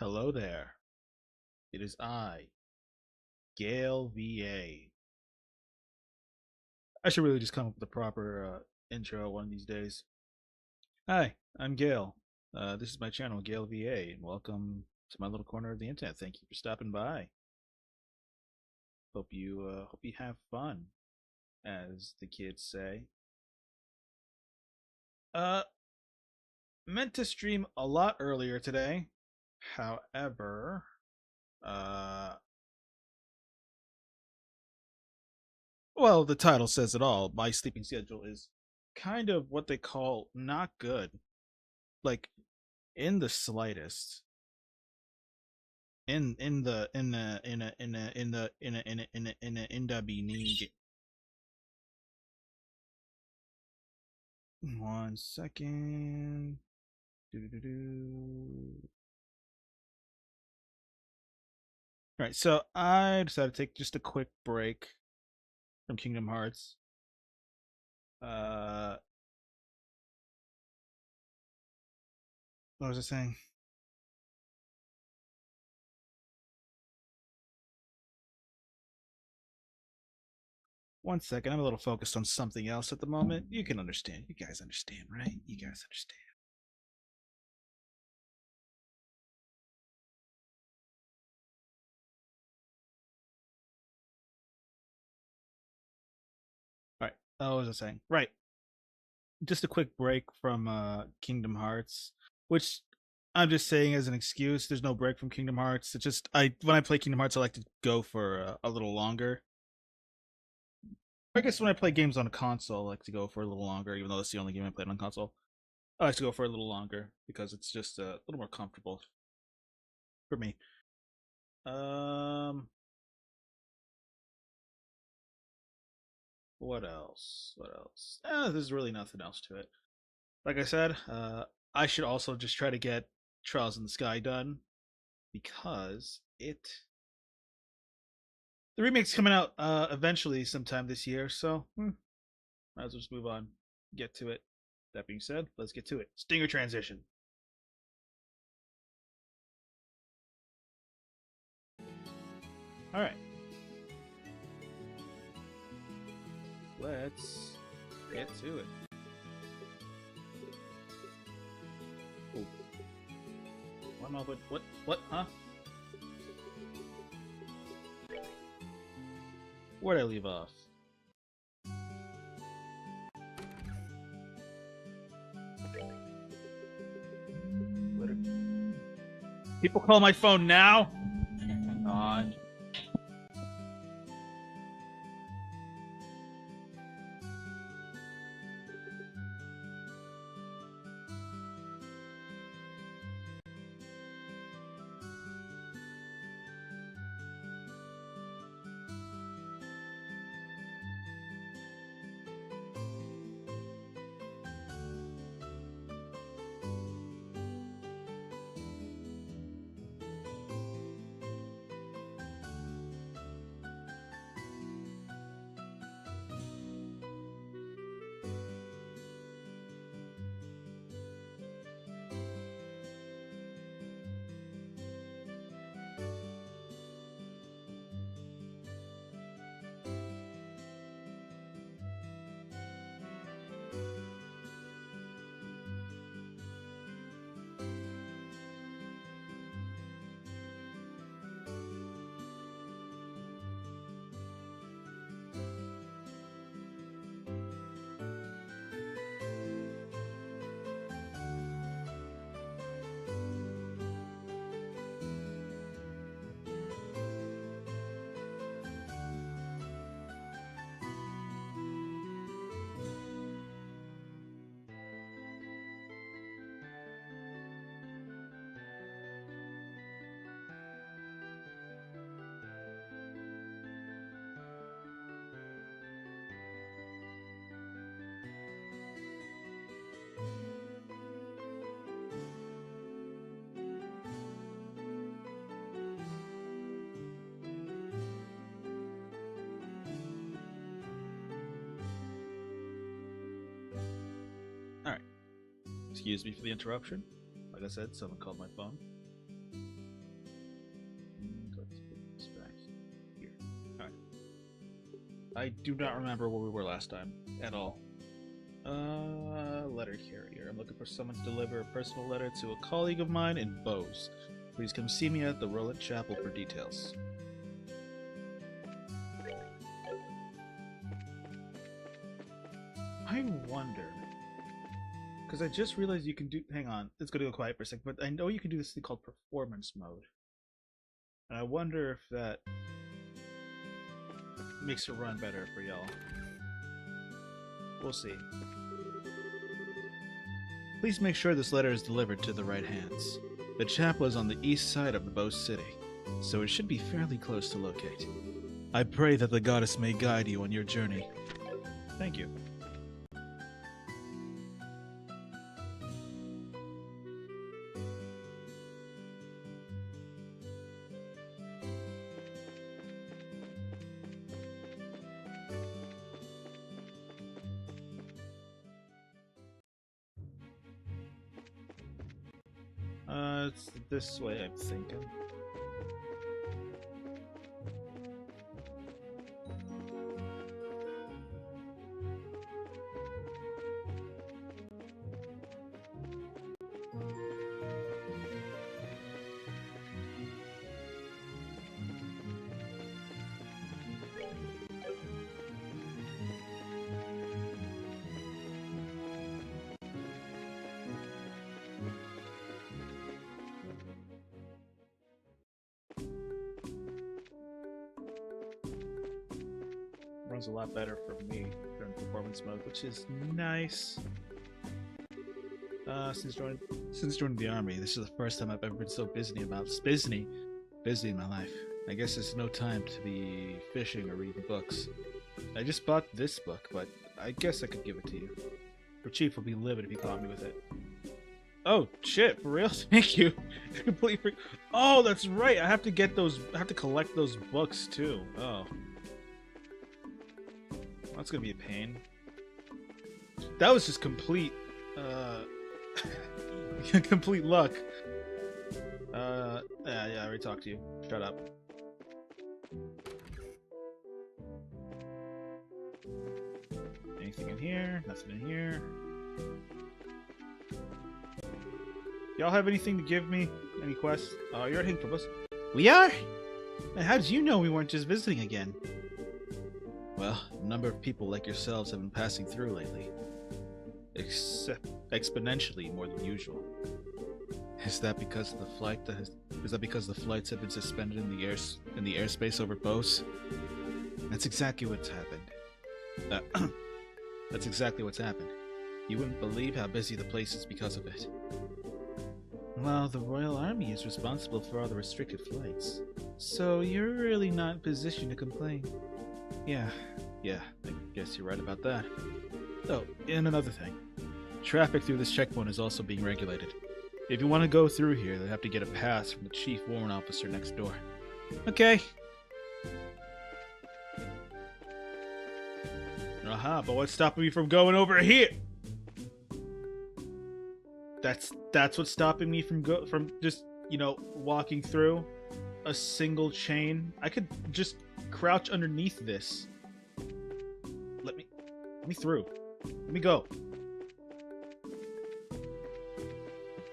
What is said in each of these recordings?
Hello there. It is I, Gale VA. I should really just come up with a proper intro one of these days. Hi, I'm Gale. This is my channel, Gale VA, and welcome to my little corner of the internet. Thank you for stopping by. Hope you have fun, as the kids say. Uh, Meant to stream a lot earlier today. However, uh, well, the title says it all. My sleeping schedule is kind of what they call not good. Like in the slightest. In the beginning. One second. Doo-doo-doo-doo. All right, so I decided to take just a quick break from Kingdom Hearts. Uh, what was I saying? One second, I'm a little focused on something else at the moment. You can understand. You guys understand, right? You guys understand. All right. What was I saying? Right. Just a quick break from Kingdom Hearts, which I'm just saying as an excuse. There's no break from Kingdom Hearts. It's just when I play Kingdom Hearts, I like to go for a little longer. I guess when I play games on a console, I like to go for a little longer, even though that's the only game I played on console. I like to go for a little longer because it's just a little more comfortable for me. Um, what else? What else? There's really nothing else to it. Like I said, I should also just try to get Trials in the Sky done because the remake's coming out eventually sometime this year, so might as well just move on, get to it. That being said, let's get to it. Stinger transition. All right, let's get to it. Oh, one moment. What? What? Huh? Where'd I leave off? People call my phone now? Hang on. All right. Excuse me for the interruption. Like I said, someone called my phone. I do not remember where we were last time at all. Letter carrier. I'm looking for someone to deliver a personal letter to a colleague of mine in Bose. Please come see me at the Rollet Chapel for details. I wonder, because I just realized you can do. Hang on, it's gonna go quiet for a second. But I know you can do this thing called performance mode, and I wonder if that makes it run better for y'all. We'll see. Please make sure this letter is delivered to the right hands. The chapel is on the east side of the Bose city, so it should be fairly close to locate. I pray that the goddess may guide you on your journey. Thank you. It's this way, I'm thinking. Runs a lot better for me during performance mode, which is nice. Since joining the army, this is the first time I've ever been so busy in my life. I guess there's no time to be fishing or reading books. I just bought this book, but I guess I could give it to you. Your chief will be livid if he caught me with it. Oh shit! For real? Thank you. Completely. Oh, that's right. I have to get those. I have to collect those books too. Oh. That's gonna be a pain. That was just complete luck. Yeah, I already talked to you. Shut up. Anything in here? Nothing in here. Y'all have anything to give me? Any quests? You're at Hinkpropos. We are? And how did you know we weren't just visiting again? Well, a number of people like yourselves have been passing through lately. Exponentially more than usual. Is that because the flights have been suspended in the airspace over Bose? That's exactly what's happened. That's exactly what's happened. You wouldn't believe how busy the place is because of it. Well, the Royal Army is responsible for all the restricted flights, so you're really not in position to complain. Yeah, I guess you're right about that. Oh, and another thing. Traffic through this checkpoint is also being regulated. If you want to go through here, you'll have to get a pass from the chief warrant officer next door. Okay. Aha, but what's stopping me from going over here? That's what's stopping me from just, walking through a single chain. I could just crouch underneath this. Let me through. Let me go.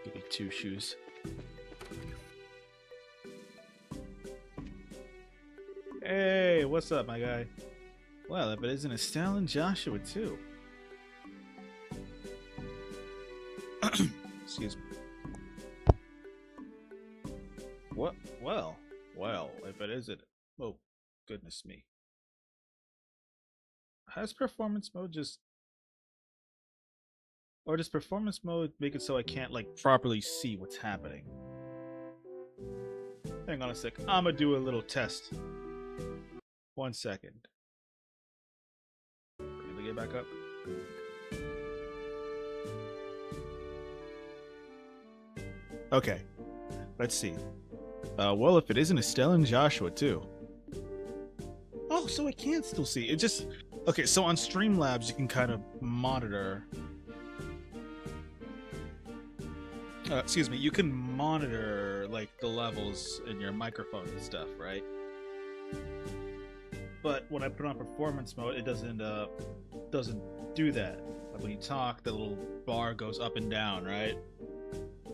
Give me 2 shoes. Hey, what's up, my guy? Well, if it isn't Estelle and Joshua too. Excuse me. What? Well, if it isn't... Oh, goodness me. Has performance mode just... Or does performance mode make it so I can't, properly see what's happening? Hang on a sec. I'm gonna do a little test. 1 second. Let me get back up. Okay. Let's see. Well, if it isn't Estelle and Joshua, too. Oh, so I can still see. It just... Okay, so on Streamlabs, you can kind of monitor... excuse me, you can monitor, the levels in your microphone and stuff, right? but when I put on performance mode, it doesn't do that. Like when you talk, the little bar goes up and down, right?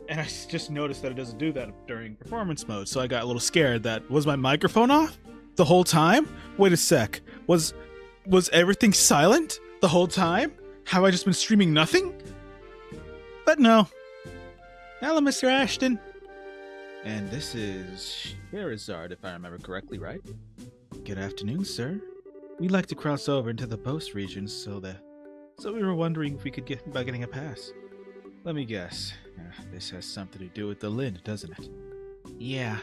And I just noticed that it doesn't do that during performance mode, so I got a little scared. That was my microphone off the whole time? Wait a sec. Was everything silent the whole time? Have I just been streaming nothing? But no. Hello, Mr. Ashton. And this is Charizard, if I remember correctly, right? Good afternoon, sir. We'd like to cross over into the post regions, so we were wondering if we could get by getting a pass. Let me guess. This has something to do with the Lind, doesn't it? Yeah.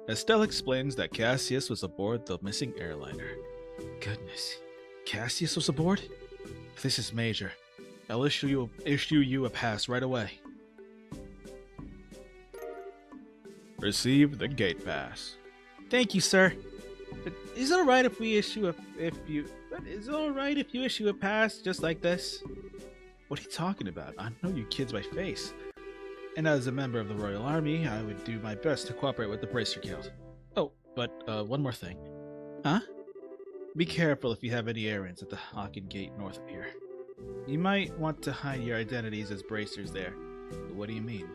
Estelle explains that Cassius was aboard the missing airliner. Goodness. Cassius was aboard? This is major. I'll issue you a pass right away. Receive the gate pass. Thank you, sir. Is it alright if you issue a pass just like this? What are you talking about? I know you kids by face. And as a member of the Royal Army, I would do my best to cooperate with the Bracer Guild. Oh, but one more thing. Huh? Be careful if you have any errands at the Hawken Gate north of here. You might want to hide your identities as bracers there. What do you mean?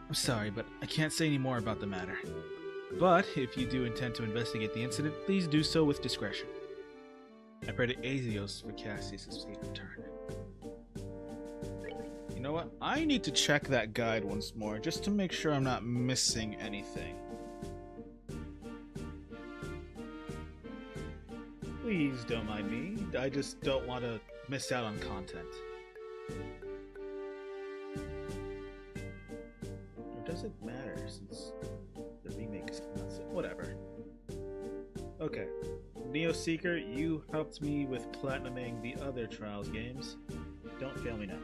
I'm sorry, but I can't say any more about the matter. But if you do intend to investigate the incident, please do so with discretion. I pray to Azios for Cassius' safe return. You know what? I need to check that guide once more, just to make sure I'm not missing anything. Please don't mind me. I just don't want to miss out on content. Or does it matter, since the remake is constant? Whatever. Okay. Neo Seeker, you helped me with platinuming the other Trials games. Don't fail me now.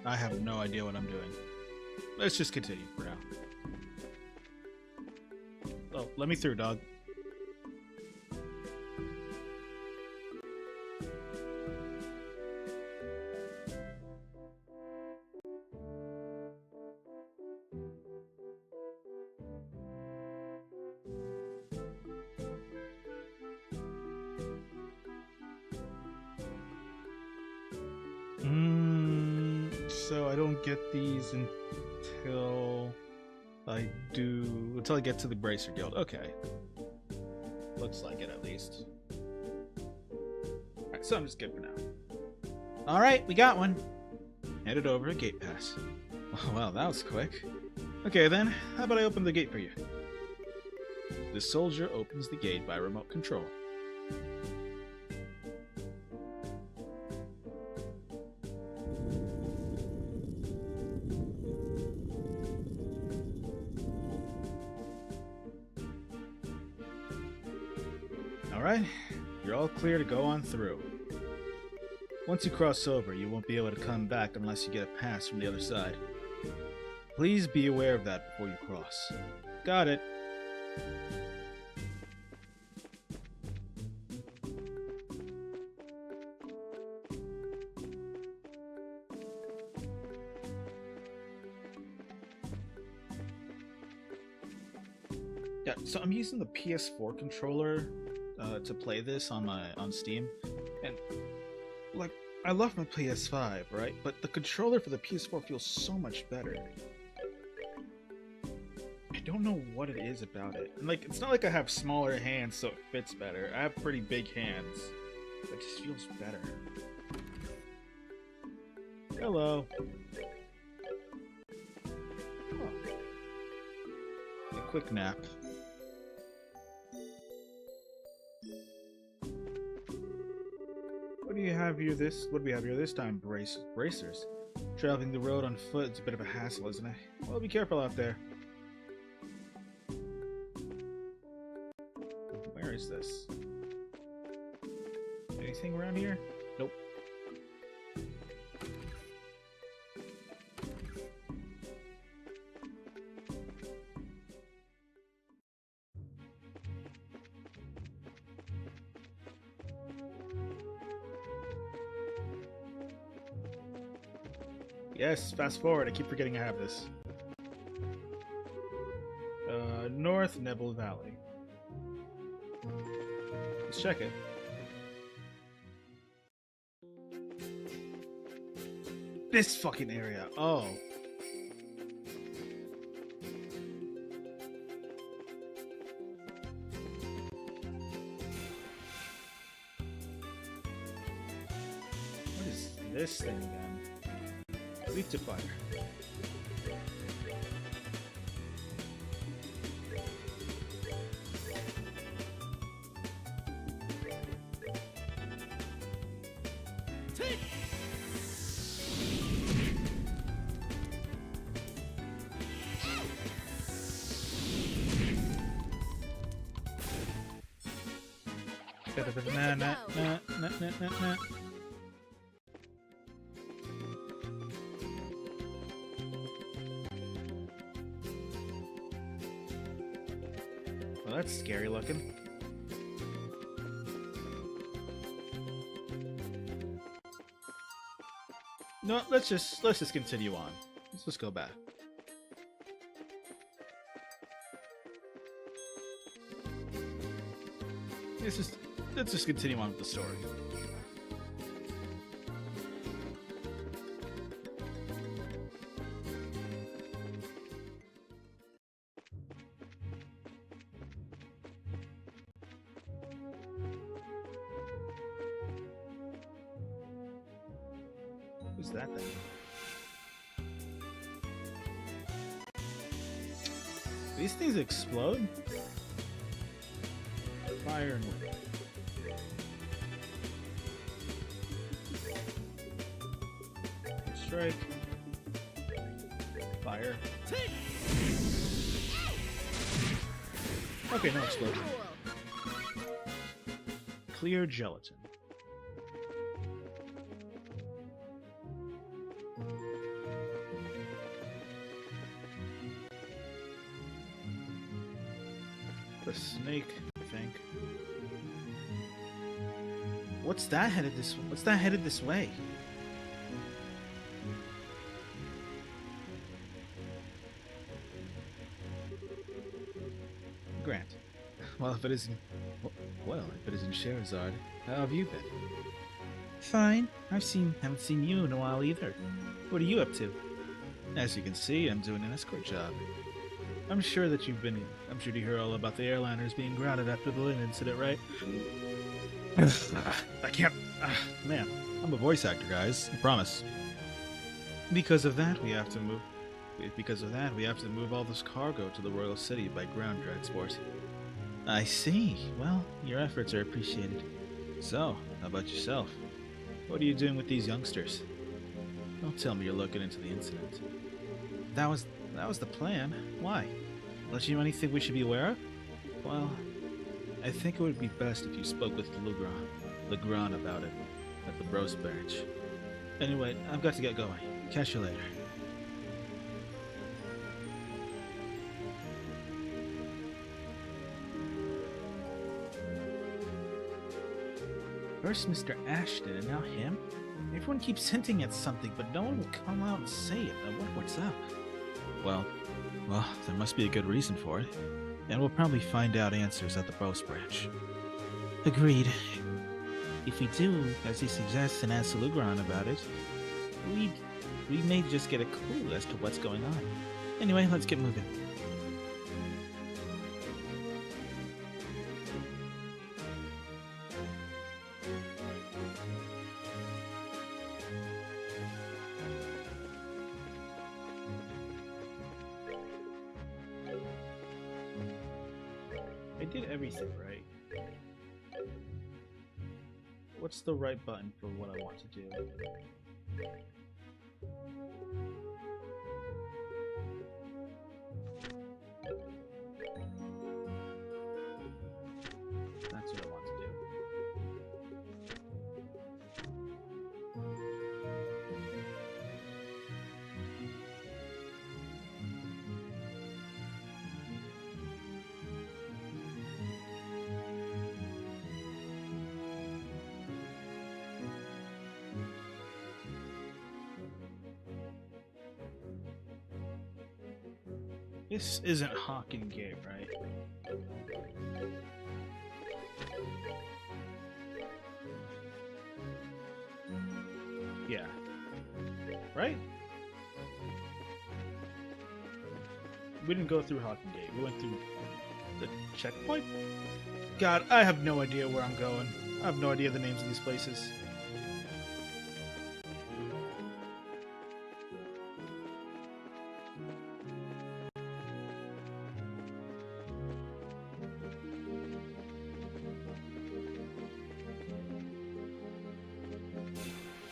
I have no idea what I'm doing. Let's just continue for now. Oh, let me through, dog. So I don't get these until I get to the Bracer Guild. Okay. Looks like it, at least. Alright, so I'm just good for now. Alright, we got one. Handed over a gate pass. Oh, wow, that was quick. Okay then, how about I open the gate for you? The soldier opens the gate by remote control. Alright, you're all clear to go on through. Once you cross over, you won't be able to come back unless you get a pass from the other side. Please be aware of that before you cross. Got it. Yeah, so I'm using the PS4 controller to play this on Steam, and like I love my PS5, right? But the controller for the PS4 feels so much better. I don't know what it is about it. And like, it's not like I have smaller hands, so it fits better. I have pretty big hands. It just feels better. Hello. Oh. A quick nap. have here this? What do we have here this time? Bracers. Traveling the road on foot is a bit of a hassle, isn't it? Well, be careful out there. Where is this? Anything around here? Nope. Yes, fast forward. I keep forgetting I have this. North Nebel Valley. Let's check it. This fucking area. Oh. What is this thing again? Weak to fire. Well, that's scary looking. No, let's just continue on. Let's just go back. Let's just continue on with the story. Who's that then? These things explode? Fire and wind. Strike. Fire. Okay, no explosion. Clear gelatin. The snake, I think. What's that headed this way? Grant. Well, if it isn't Sherazard, how have you been? Fine. Haven't seen you in a while either. What are you up to? As you can see, I'm doing an escort job. I'm sure to hear all about the airliners being grounded after the Lynn incident, right? I can't. Man, I'm a voice actor, guys. I promise. Because of that, we have to move all this cargo to the Royal City by ground transport. I see. Well, your efforts are appreciated. So, how about yourself? What are you doing with these youngsters? Don't tell me you're looking into the incident. That was the plan. Why? Don't you know anything we should be aware of? Well, I think it would be best if you spoke with Legrand about it at the Bros Branch. Anyway, I've got to get going. Catch you later. First Mr. Ashton, and now him? Everyone keeps hinting at something, but no one will come out and say it. I wonder what's up. Well, there must be a good reason for it. And we'll probably find out answers at the Bros Branch. Agreed. If we do, as he suggests, and ask Legrand about it, we may just get a clue as to what's going on. Anyway, let's get moving. I did everything right. what's the right button for what I want to do? That's what I want to do. This isn't Hawken Gate, right? Yeah. Right? We didn't go through Hawken Gate. We went through the checkpoint? God, I have no idea where I'm going. I have no idea the names of these places.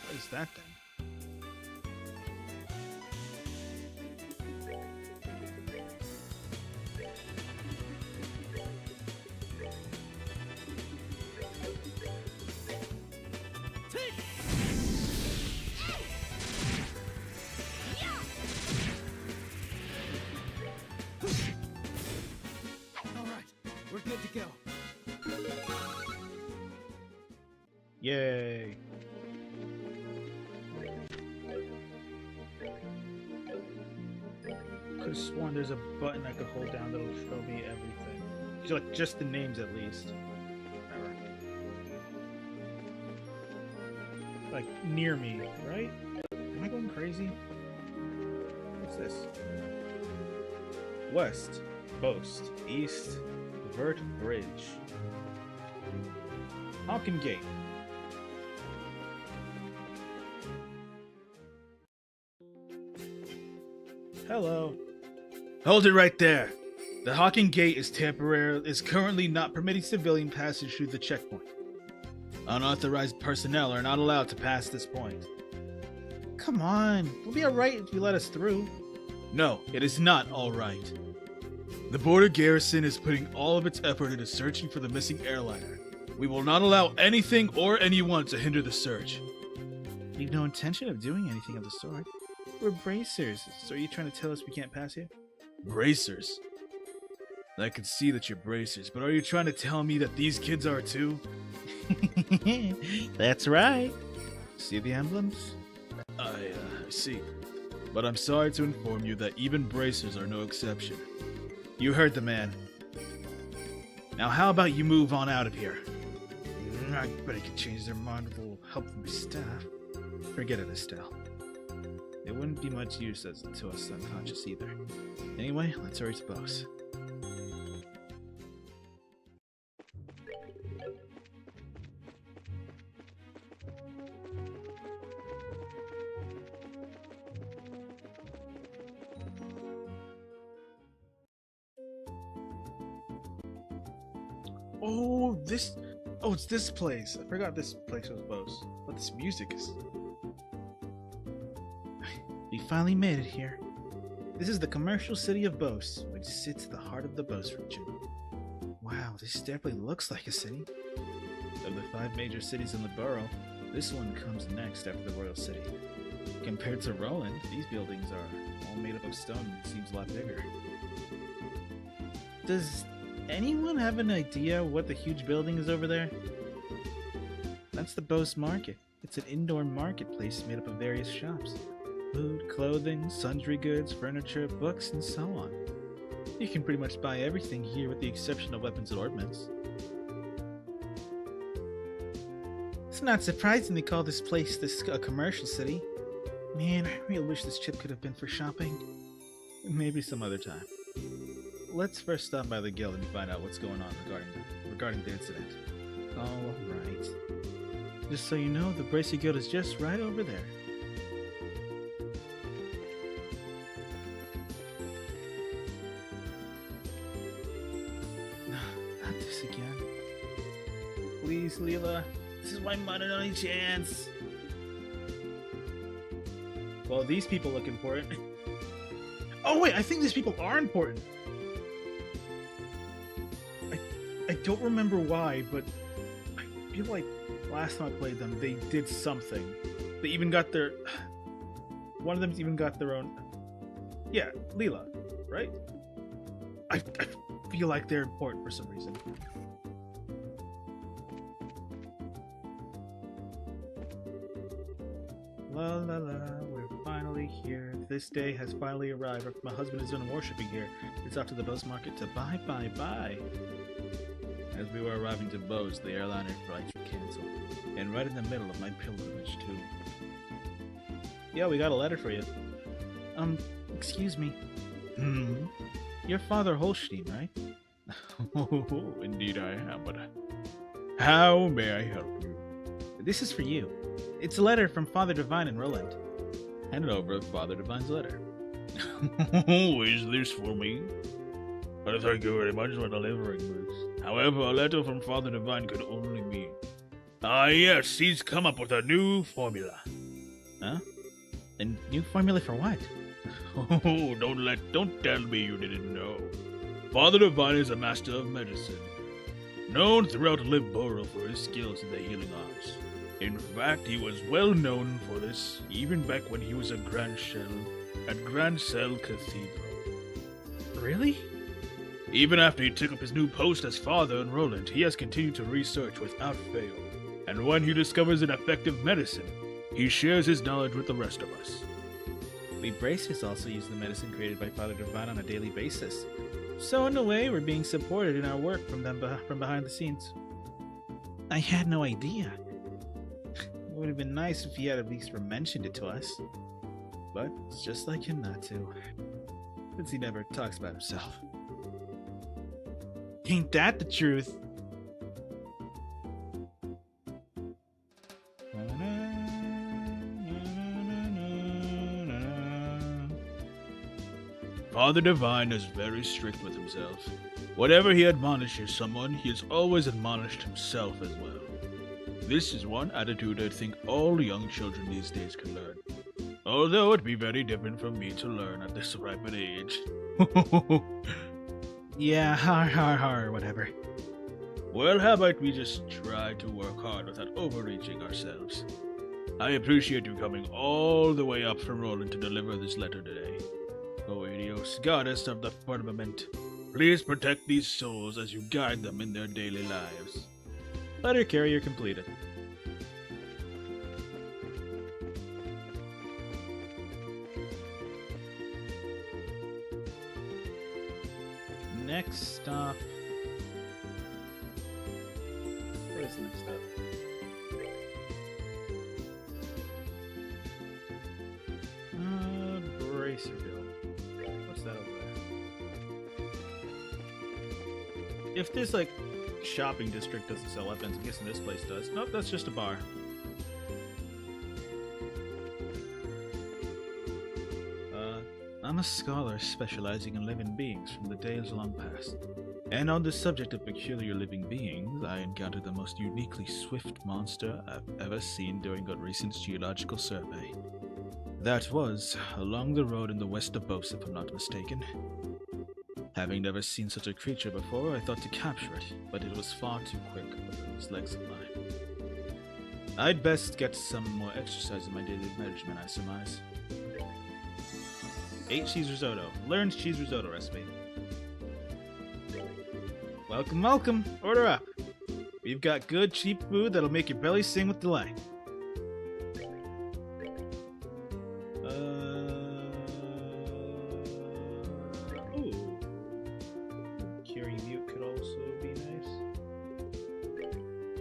What is that then? We're good to go. Yay. Could have sworn there's a button I could hold down that'll show me everything. Like just the names at least. Like near me, right? Am I going crazy? What's this? West, Boast, East, Vert Bridge. Hawken Gate. Hello. Hold it right there. The Hawken Gate is currently not permitting civilian passage through the checkpoint. Unauthorized personnel are not allowed to pass this point. Come on, we'll be alright if you let us through. No, it is not alright. The border garrison is putting all of its effort into searching for the missing airliner. We will not allow anything or anyone to hinder the search. We've no intention of doing anything of the sort. We're bracers, so are you trying to tell us we can't pass here? Bracers? I can see that you're bracers, but are you trying to tell me that these kids are too? That's right. See the emblems? I see. But I'm sorry to inform you that even bracers are no exception. You heard the man. Now how about you move on out of here? I bet I could change their mind with a little help from my staff. Forget it, Estelle. It wouldn't be much use as to us unconscious either. Anyway, let's hurry to Bose. Oh, it's this place. I forgot this place was Bose. But this music is... We finally made it here. This is the commercial city of Bose, which sits at the heart of the Bose region. Wow, this definitely looks like a city. Of the 5 major cities in the borough, this one comes next after the Royal City. Compared to Roland, these buildings are all made up of stone and seems a lot bigger. Does anyone have an idea what the huge building is over there? That's the Bose Market. It's an indoor marketplace made up of various shops. Food, clothing, sundry goods, furniture, books, and so on. You can pretty much buy everything here with the exception of weapons and ordnance. It's not surprising they call this place a commercial city. Man, I really wish this trip could have been for shopping. Maybe some other time. Let's first stop by the guild and find out what's going on regarding the incident. Alright. Just so you know, the Bracer Guild is just right over there. Not this again. Please, Leela. This is my one and only chance. Well, these people look important. Oh wait, I think these people are important. I don't remember why, but I feel like last time I played them, they did something. They even got their... One of them's even got their own... Yeah, Leela, right? I feel like they're important for some reason. La la la, we're finally here. This day has finally arrived. My husband is done worshipping here. It's off to the Bose market to buy. As we were arriving to Bose, the airliner flights were canceled. And right in the middle of my pilgrimage, too. Yeah, we got a letter for you. Excuse me. You're Father Holstein, right? Oh, indeed I am, but how may I help you? This is for you. It's a letter from Father Divine and Roland. Hand it over Father Divine's letter. Is this for me? Well, thank you very much for delivering this. However, a letter from Father Divine could only mean... yes, he's come up with a new formula. Huh? A new formula for what? Oh, don't tell me you didn't know. Father Divine is a master of medicine, known throughout Livboro for his skills in the healing arts. In fact, he was well known for this even back when he was at Grand Cell Cathedral. Really? Even after he took up his new post as father in Roland, he has continued to research without fail. And when he discovers an effective medicine, he shares his knowledge with the rest of us. We bracers also use the medicine created by Father Divine on a daily basis. So in a way, we're being supported in our work from behind the scenes. I had no idea. It would have been nice if he had at least mentioned it to us. But it's just like him not to. Since he never talks about himself. Ain't that the truth? Father Divine is very strict with himself. Whenever he admonishes someone, he has always admonished himself as well. This is one attitude I think all young children these days can learn. Although it'd be very different from me to learn at this ripe an age. Yeah, har, whatever. Well, how about we just try to work hard without overreaching ourselves? I appreciate you coming all the way up from Roland to deliver this letter today. O Adios, goddess of the firmament, please protect these souls as you guide them in their daily lives. Letter carrier completed. Next stop. What is the next stop? Bracerville. What's that over there? If this, like, shopping district doesn't sell weapons, I'm guessing this place does. Nope, that's just a bar. I'm a scholar specializing in living beings from the days long past. And on the subject of peculiar living beings, I encountered the most uniquely swift monster I've ever seen during a recent geological survey. That was along the road in the west of Bose, if I'm not mistaken. Having never seen such a creature before, I thought to capture it, but it was far too quick for those legs of mine. I'd best get some more exercise in my daily management, I surmise. 8 cheese risotto. Learned cheese risotto recipe. Welcome, welcome. Order up. We've got good, cheap food that'll make your belly sing with delight. Ooh. Curing Mute could also be nice.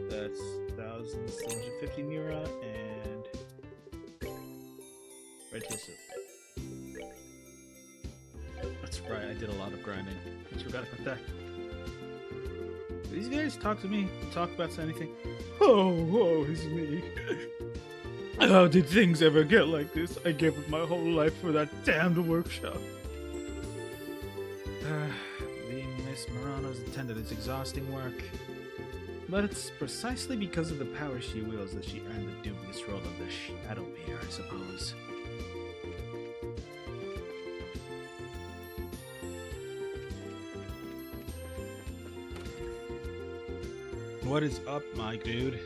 That's 1,750 Mira and red tail soup. That's right, I did a lot of grinding. I just forgot about that. Do these guys talk to me? Talk about anything? Oh, it's me. How did things ever get like this? I gave up my whole life for that damned workshop. Being Miss Morano's attendant is exhausting work. But it's precisely because of the power she wields that she earned the dubious role of the Shadow Mayor, I suppose. What is up, my dude?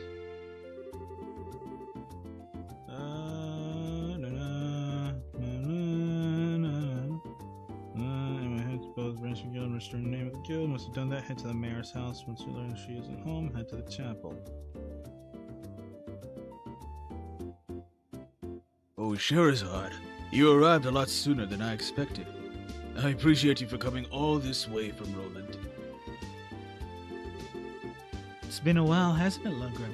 Return the name of the guild. Must have done that. Head to the mayor's house. Once you learn she isn't home, head to the chapel. Oh, Sherazad, you arrived a lot sooner than I expected. I appreciate you for coming all this way from Roland. It's been a while, hasn't it, Lundgren?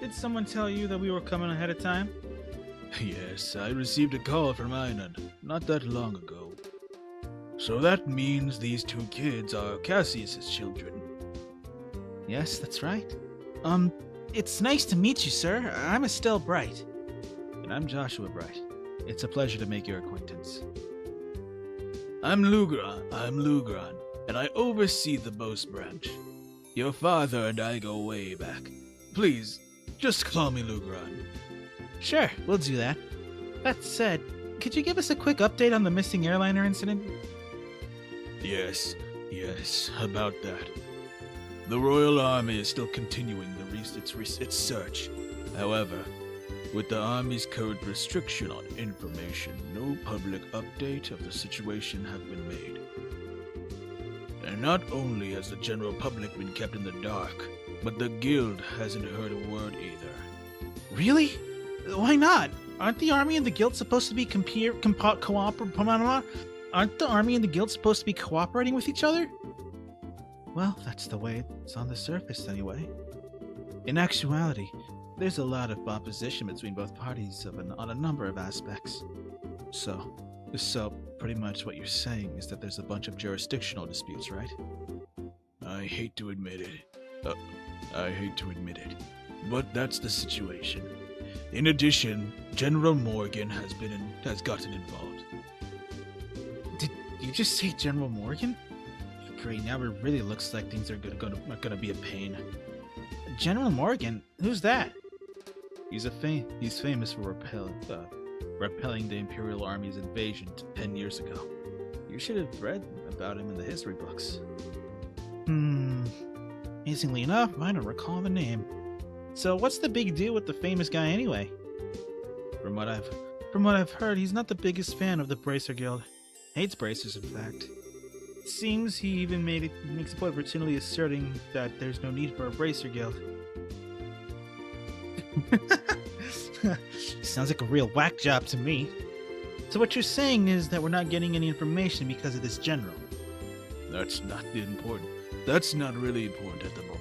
Did someone tell you that we were coming ahead of time? Yes, I received a call from Einand not that long ago. So that means these two kids are Cassius's children. Yes, that's right. It's nice to meet you, sir. I'm Estelle Bright. And I'm Joshua Bright. It's a pleasure to make your acquaintance. I'm Lugran, and I oversee the Boast branch. Your father and I go way back. Please, just call me Lugran. Sure, we'll do that. That said, could you give us a quick update on the missing airliner incident? Yes, about that. The Royal Army is still continuing its search. However, with the Army's current restriction on information, no public update of the situation have been made. And not only has the general public been kept in the dark, but the Guild hasn't heard a word either. Really? Why not? Aren't the Army and the Guild supposed to be Aren't the Army and the Guild supposed to be cooperating with each other? Well, that's the way it's on the surface, anyway. In actuality, there's a lot of opposition between both parties on a number of aspects. So pretty much what you're saying is that there's a bunch of jurisdictional disputes, right? I hate to admit it, but that's the situation. In addition, General Morgan has gotten involved. Did you just say General Morgan? Great, now it really looks like things are gonna be a pain. General Morgan? Who's that? He's famous for repelling the Imperial Army's invasion 10 years ago. You should have read about him in the history books. Amazingly enough, I don't recall the name. So what's the big deal with the famous guy anyway? From what I've heard, he's not the biggest fan of the Bracer Guild. Hates bracers, in fact. It seems he even makes a point of routinely asserting that there's no need for a Bracer Guild. Sounds like a real whack job to me. So what you're saying is that we're not getting any information because of this general. That's not really important at the moment.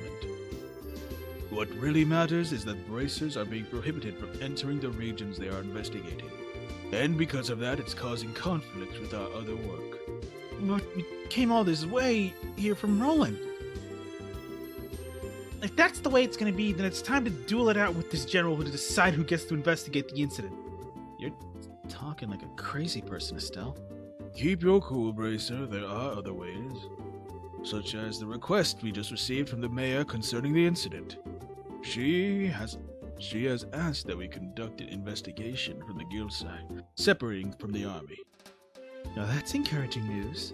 What really matters is that bracers are being prohibited from entering the regions they are investigating. And because of that, it's causing conflict with our other work. But we came all this way here from Roland. If that's the way it's gonna be, then it's time to duel it out with this general to decide who gets to investigate the incident. You're talking like a crazy person, Estelle. Keep your cool, Bracer. There are other ways. Such as the request we just received from the mayor concerning the incident. She has asked that we conduct an investigation from the guild side, separating from the army. Now that's encouraging news.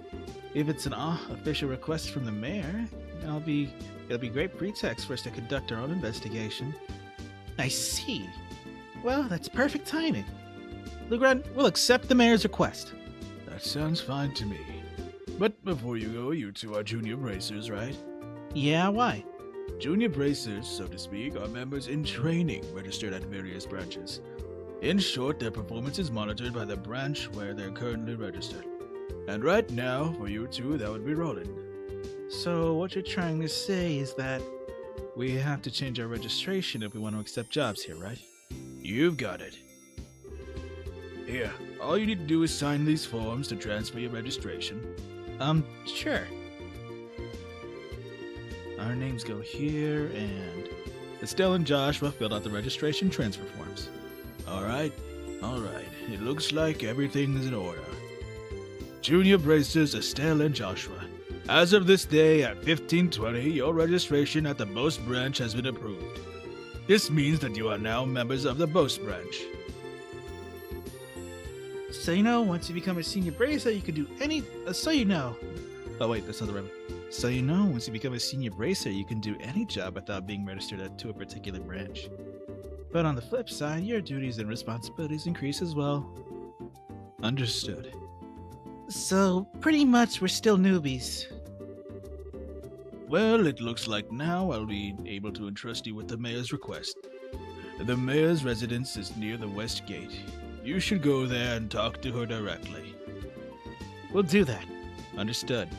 If it's an official request from the mayor, it'll be great pretext for us to conduct our own investigation. I see. Well, that's perfect timing. Lugran, we'll accept the mayor's request. That sounds fine to me. But before you go, you two are junior bracers, right? Yeah, why? Junior bracers, so to speak, are members in training registered at various branches. In short, their performance is monitored by the branch where they're currently registered. And right now, for you two, that would be Roland. So what you're trying to say is that we have to change our registration if we want to accept jobs here, right? You've got it. Here, all you need to do is sign these forms to transfer your registration. Sure. Our names go here, and Estelle and Joshua filled out the registration transfer forms. Alright. It looks like everything is in order. Junior bracers Estelle and Joshua, As of this day at 15:20, your registration at the Boast branch has been approved. This means that you are now members of the Boast branch. So once you become a senior bracer, you can do any. Oh wait, that's not the right one. So once you become a senior bracer, you can do any job without being registered to a particular branch. But on the flip side, your duties and responsibilities increase as well. Understood. So pretty much we're still newbies. Well, it looks like now I'll be able to entrust you with the mayor's request. The mayor's residence is near the west gate. You should go there and talk to her directly. We'll do that. Understood.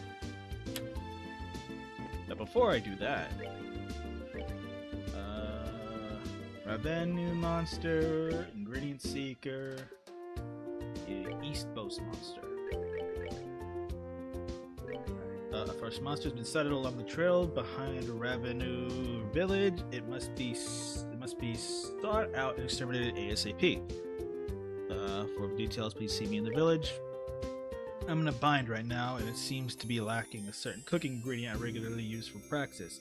But before I do that, Revenue Monster, Ingredient Seeker, East Boast Monster. First monster's been sighted along the trail behind Revenue Village. It must be sought out and exterminated ASAP. For details, please see me in the village. I'm in a bind right now, and it seems to be lacking a certain cooking ingredient I regularly use for praxis.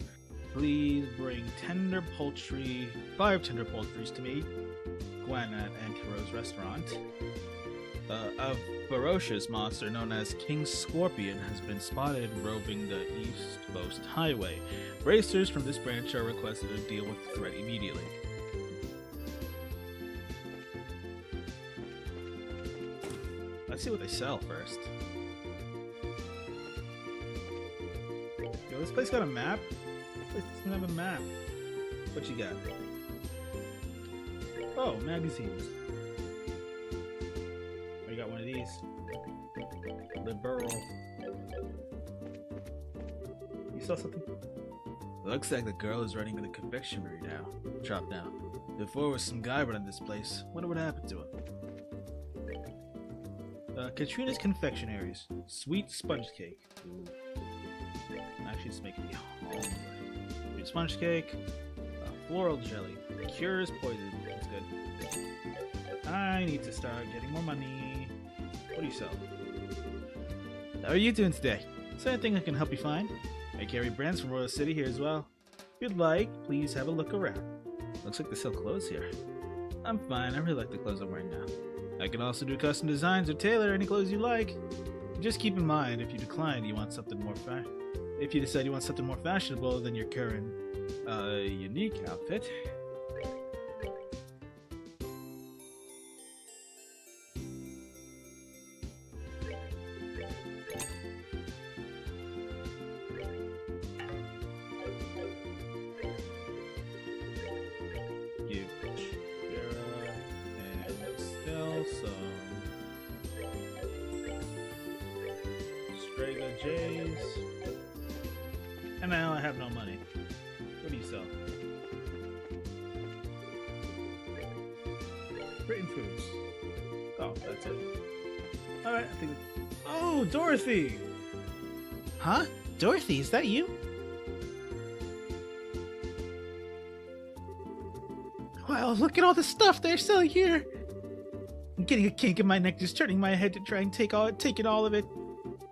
Please bring 5 tender poultries to me, Gwen at Ankiro's restaurant. A ferocious monster known as King Scorpion has been spotted roving the East Coast Highway. Bracers from this branch are requested to deal with the threat immediately. Let's see what they sell first. Yo, this place got a map? This doesn't have a map. What you got? Oh, magazines. Oh, you got one of these. Liberal. You saw something? Looks like the girl is running the confectionery now. Shop now. Before was some guy running this place. Wonder what happened to him. Katrina's Confectionaries. Sweet sponge cake. Ooh. Actually, it's making me hungry. Sweet sponge cake. Floral jelly. Cures poison. That's good. I need to start getting more money. What do you sell? How are you doing today? Is there anything I can help you find? I carry brands from Royal City here as well. If you'd like, please have a look around. Looks like they sell clothes here. I'm fine. I really like the clothes I'm wearing now. I can also do custom designs or tailor any clothes you like. Just keep in mind, if you decide you want something more fashionable than your current, unique outfit. Give Shira and Estelle some Strega J's. And now I have no money. What do you sell? Written foods. Oh, that's it. Alright, I think. Oh, Dorothy! Huh? Dorothy, is that you? Wow, look at all the stuff they're selling here! I'm getting a kink in my neck just turning my head to try and take in all of it.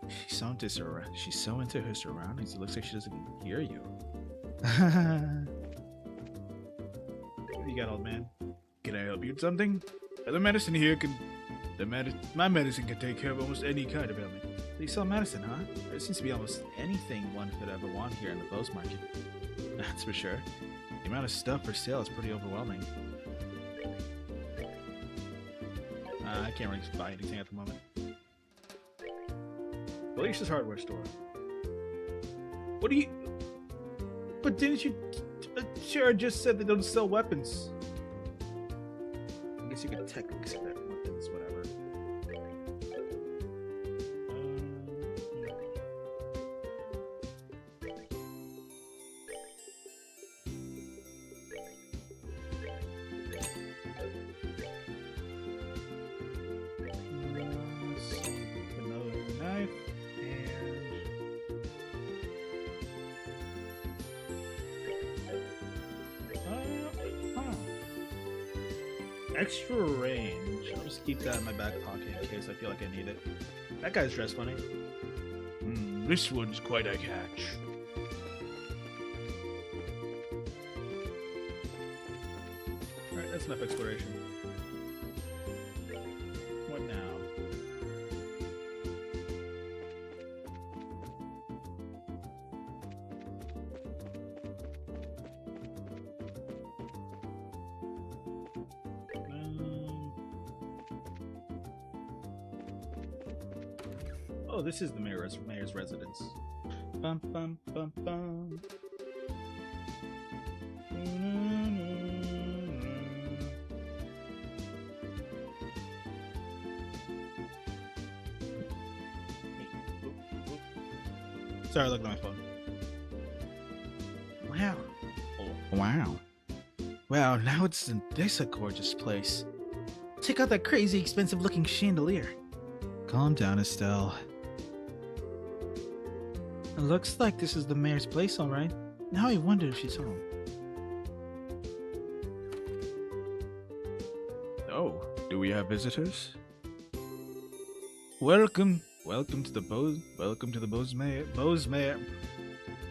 She's so into her surroundings, it looks like she doesn't even hear you. What do you got, old man? Can I help you with something? My medicine can take care of almost any kind of ailment. You sell medicine, huh? There seems to be almost anything one could ever want here in the Post Market. That's for sure. The amount of stuff for sale is pretty overwhelming. I can't really buy anything at the moment. Alicia's hardware store. What do you... But didn't you... Shara just said they don't sell weapons. I guess you could technically say that weapons, whatever. Another knife. Extra range. I'll just keep that in my back pocket in case I feel like I need it. That guy's dressed funny. This one's quite a catch. Alright, that's enough exploration. What now? Oh, this is the mayor's residence. Bum, bum, bum, bum. Sorry, looking at my phone. Wow. Oh, wow. Wow, now it's this a gorgeous place. Check out that crazy expensive looking chandelier. Calm down, Estelle. It looks like this is the mayor's place, all right. Now I wonder if she's home. Oh, do we have visitors? Welcome to the Bose Mayor.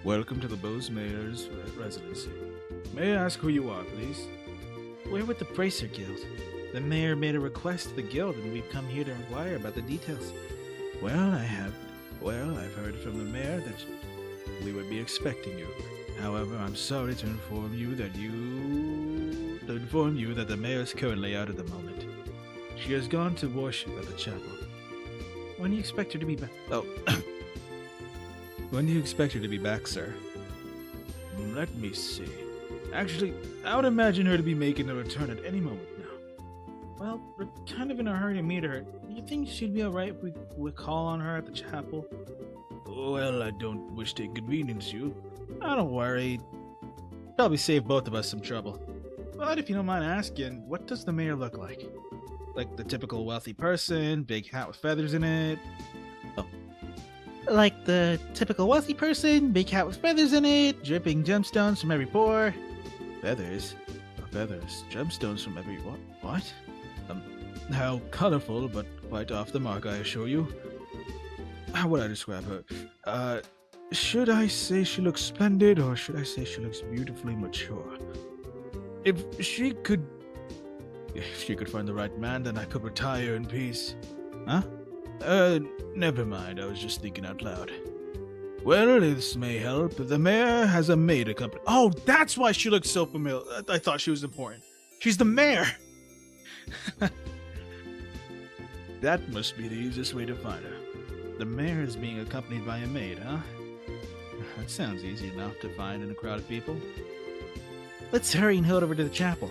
Welcome to the Bose Mayor's residency. May I ask who you are, please? We're with the Bracer Guild. The mayor made a request to the guild, and we've come here to inquire about the details. I've heard from the mayor that we would be expecting you. However, I'm sorry to inform you that the mayor is currently out at the moment. She has gone to worship at the chapel. When do you expect her to be back? Oh, when do you expect her to be back, sir? Let me see. Actually, I would imagine her to be making a return at any moment now. Well, we're kind of in a hurry to meet her. Do you think she'd be alright if we call on her at the chapel? Well, I don't wish to inconvenience you. Oh, don't worry. Probably save both of us some trouble. But if you don't mind asking, what does the mayor look like? Like the typical wealthy person, big hat with feathers in it? Oh. Like the typical wealthy person, big hat with feathers in it, dripping gemstones from every pore. Feathers? Gemstones from every... What? How colorful, but quite off the mark, I assure you. How would I describe her? Should I say she looks splendid, or should I say she looks beautifully mature? If she could find the right man, then I could retire in peace. Huh? Never mind, I was just thinking out loud. Well, this may help. The mayor has a maid accompany. Oh, that's why she looks so familiar. I thought she was important. She's the mayor! That must be the easiest way to find her. The mayor is being accompanied by a maid, huh? That sounds easy enough to find in a crowd of people. Let's hurry and head over to the chapel.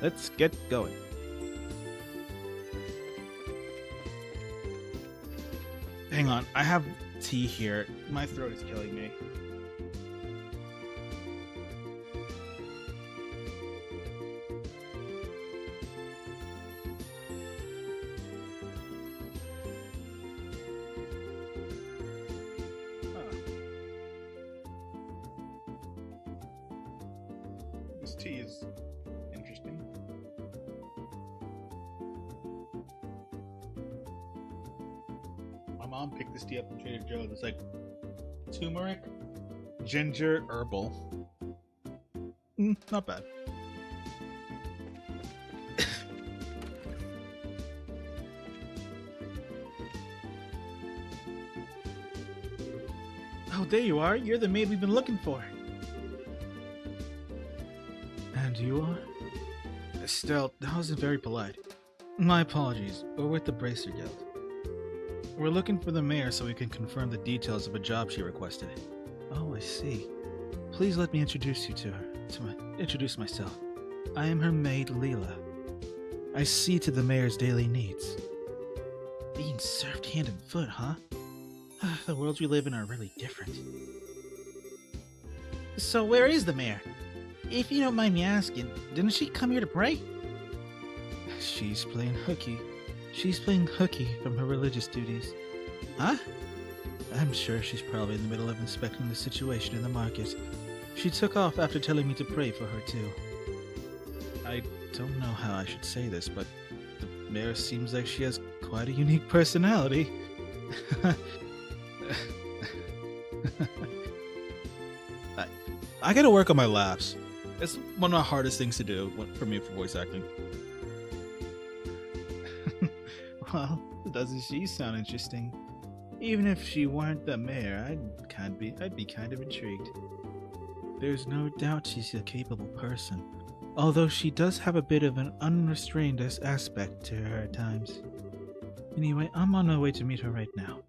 Let's get going. Hang on, I have tea here. My throat is killing me. This tea is interesting. My mom picked this tea up from Trader Joe's. It's like turmeric, ginger, herbal. Not bad. Oh, there you are. You're the maid we've been looking for. And you are? Estelle, that wasn't very polite. My apologies. We're with the Bracer Guild. We're looking for the mayor so we can confirm the details of a job she requested. Oh, I see. Please let me introduce you to her. Introduce myself. I am her maid, Leela. I see to the mayor's daily needs. Being served hand and foot, huh? The worlds we live in are really different. So where is the mayor? If you don't mind me asking, didn't she come here to pray? She's playing hooky. She's playing hooky from her religious duties. Huh? I'm sure she's probably in the middle of inspecting the situation in the market. She took off after telling me to pray for her too. I don't know how I should say this, but the mayor seems like she has quite a unique personality. I gotta work on my laughs. It's one of the hardest things to do for me for voice acting. Well, doesn't she sound interesting? Even if she weren't the mayor, I'd be kind of intrigued. There's no doubt she's a capable person, although she does have a bit of an unrestrained aspect to her at times. Anyway, I'm on my way to meet her right now.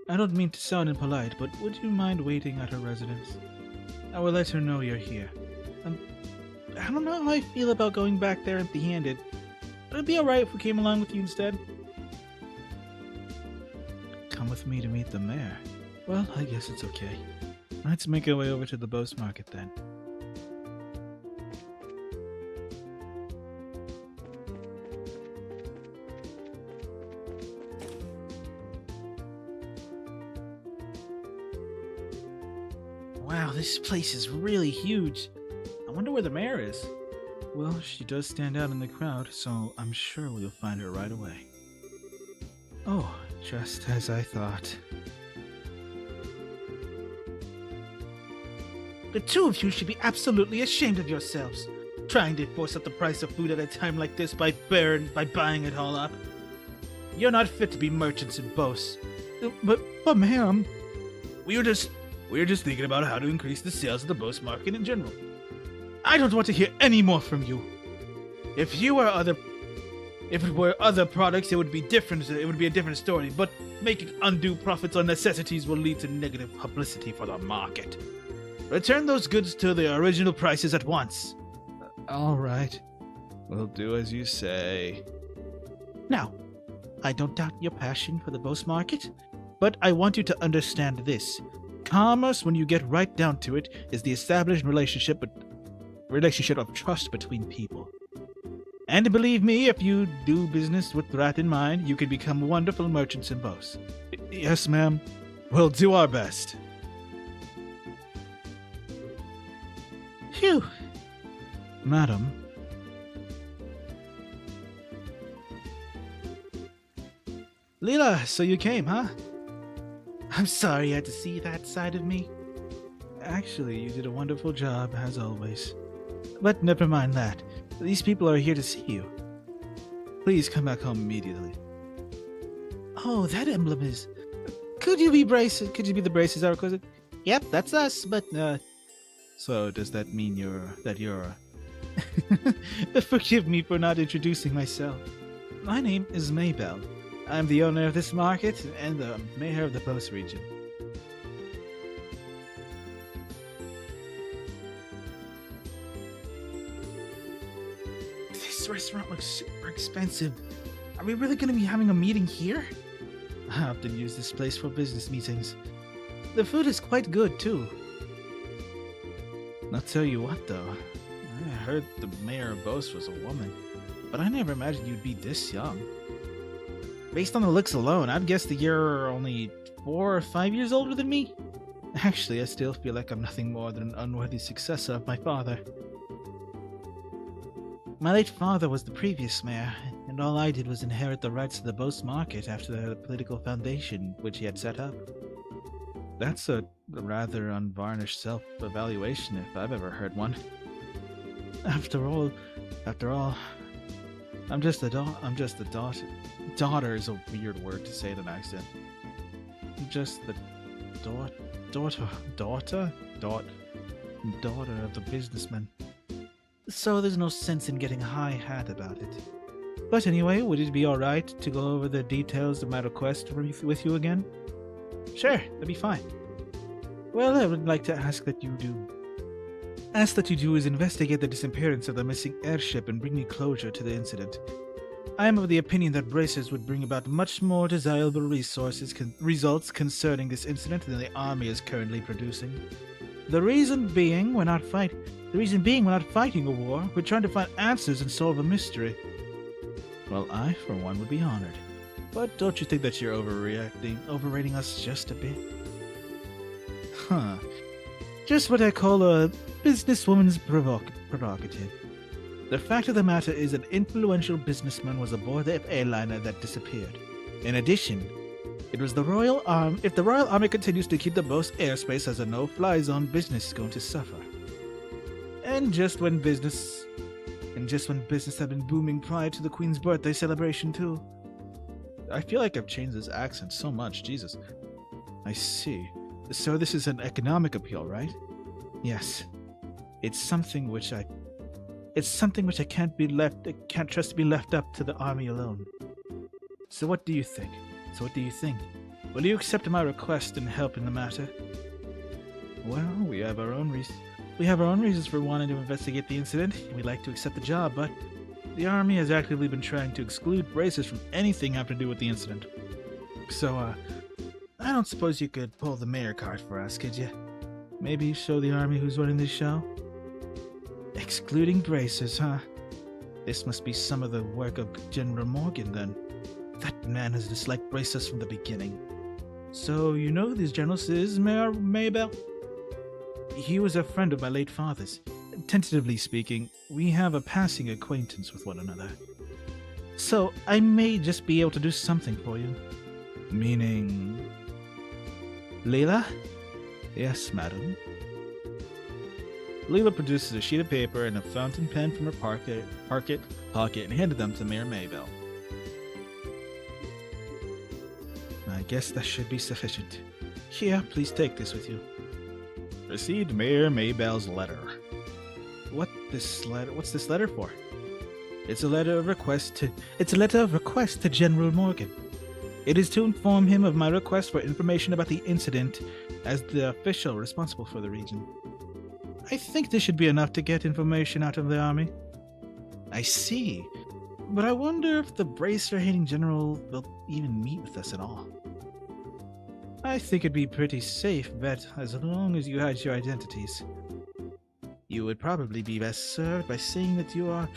I don't mean to sound impolite, but would you mind waiting at her residence? I will let her know you're here. I don't know how I feel about going back there empty-handed. Would it be alright if we came along with you instead? Come with me to meet the mayor. Well, I guess it's okay. Let's make our way over to the Boast Market then. Wow, this place is really huge. I wonder where the mayor is. Well, she does stand out in the crowd, so I'm sure we'll find her right away. Oh, just as I thought. The two of you should be absolutely ashamed of yourselves, trying to force up the price of food at a time like this by buying it all up. You're not fit to be merchants in Bose. But ma'am, we were just thinking about how to increase the sales of the Bose market in general. I don't want to hear any more from you. If it were other products, it would be different. It would be a different story. But making undue profits on necessities will lead to negative publicity for the market. Return those goods to their original prices at once. All right. We'll do as you say. Now, I don't doubt your passion for the Bose market, but I want you to understand this. Commerce, when you get right down to it, is the established relationship of trust between people. And believe me, if you do business with that in mind, you can become wonderful merchants in Bose. Yes, ma'am. We'll do our best. Phew. Madam. Leela, so you came, huh? I'm sorry you had to see that side of me. Actually, you did a wonderful job, as always. But never mind that. These people are here to see you. Please come back home immediately. Oh, that emblem is... Could you be the braces are requisite? Yep, that's us, but, So, does that mean you're... Forgive me for not introducing myself. My name is Maybell. I'm the owner of this market and the mayor of the Bose region. This restaurant looks super expensive. Are we really going to be having a meeting here? I often use this place for business meetings. The food is quite good, too. I'll tell you what, though. I heard the mayor of Bose was a woman, but I never imagined you'd be this young. Based on the looks alone, I'd guess that you're only 4 or 5 years older than me. Actually, I still feel like I'm nothing more than an unworthy successor of my father. My late father was the previous mayor, and all I did was inherit the rights to the Bose market after the political foundation which he had set up. That's a rather unvarnished self-evaluation if I've ever heard one. After all, I'm just a daughter. Daughter is a weird word to say in an accent. I'm just the daughter of the businessman. So there's no sense in getting a high hat about it. But anyway, would it be alright to go over the details of my request with you again? Sure, that'd be fine. Well, I would like to ask that you do is investigate the disappearance of the missing airship and bring me closure to the incident. I am of the opinion that braces would bring about much more desirable results concerning this incident than the army is currently producing. The reason being we're not fighting a war, we're trying to find answers and solve a mystery. Well, I, for one, would be honored. But don't you think that you're overrating us just a bit? Huh. Just what I call a businesswoman's prerogative. The fact of the matter is an influential businessman was aboard the airliner that disappeared. In addition, if the Royal Army continues to keep the Bose airspace as a no-fly zone, business is going to suffer. And just when business had been booming prior to the Queen's birthday celebration too. I feel like I've changed this accent so much, Jesus. I see. So this is an economic appeal, right? Yes. It's something which I can't trust to be left up to the army alone. So what do you think? Will you accept my request and help in the matter? Well, we have our own reasons for wanting to investigate the incident. We'd like to accept the job, but the army has actively been trying to exclude bracers from anything having to do with the incident. So, I don't suppose you could pull the mayor card for us, could you? Maybe show the army who's running this show? Excluding bracers, huh? This must be some of the work of General Morgan, then. That man has disliked bracers from the beginning. So, you know who this general is, Mayor Maybell? He was a friend of my late father's. Tentatively speaking, we have a passing acquaintance with one another. So, I may just be able to do something for you. Meaning... Leela? Yes, madam. Leela produces a sheet of paper and a fountain pen from her pocket and handed them to Mayor Maybell. I guess that should be sufficient. Here, please take this with you. Received Mayor Maybell's letter. What's this letter for? It's a letter of request to General Morgan. It is to inform him of my request for information about the incident as the official responsible for the region. I think this should be enough to get information out of the army. I see. But I wonder if the bracer-hating general will even meet with us at all. I think it'd be a pretty safe bet as long as you hide your identities. You would probably be best served by saying that you are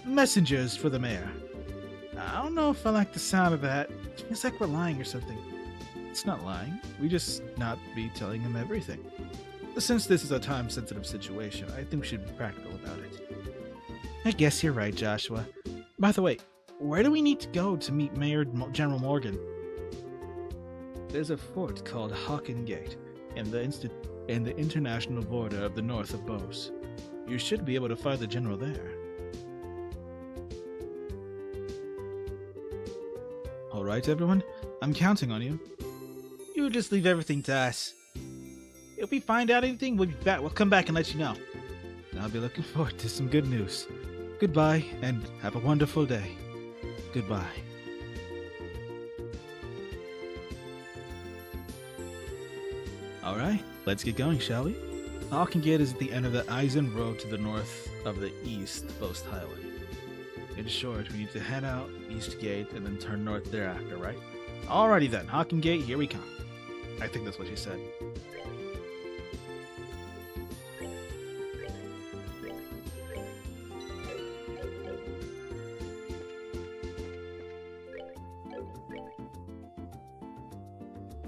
messengers for the mayor. I don't know if I like the sound of that. It feels like we're lying or something. It's not lying. We just not be telling him everything. Since this is a time-sensitive situation, I think we should be practical about it. I guess you're right, Joshua. By the way, where do we need to go to meet General Morgan? There's a fort called Hawken Gate in the international border of the north of Bose. You should be able to find the general there. Alright, everyone. I'm counting on you. You just leave everything to us. If we find out anything, we'll be back. We'll come back and let you know. And I'll be looking forward to some good news. Goodbye, and have a wonderful day. Goodbye. Alright, let's get going, shall we? Hawkingate is at the end of the Eisen Road to the north of the East Coast Highway. In short, we need to head out East Gate and then turn north thereafter, right? Alrighty then, Hawkingate, here we come. I think that's what she said.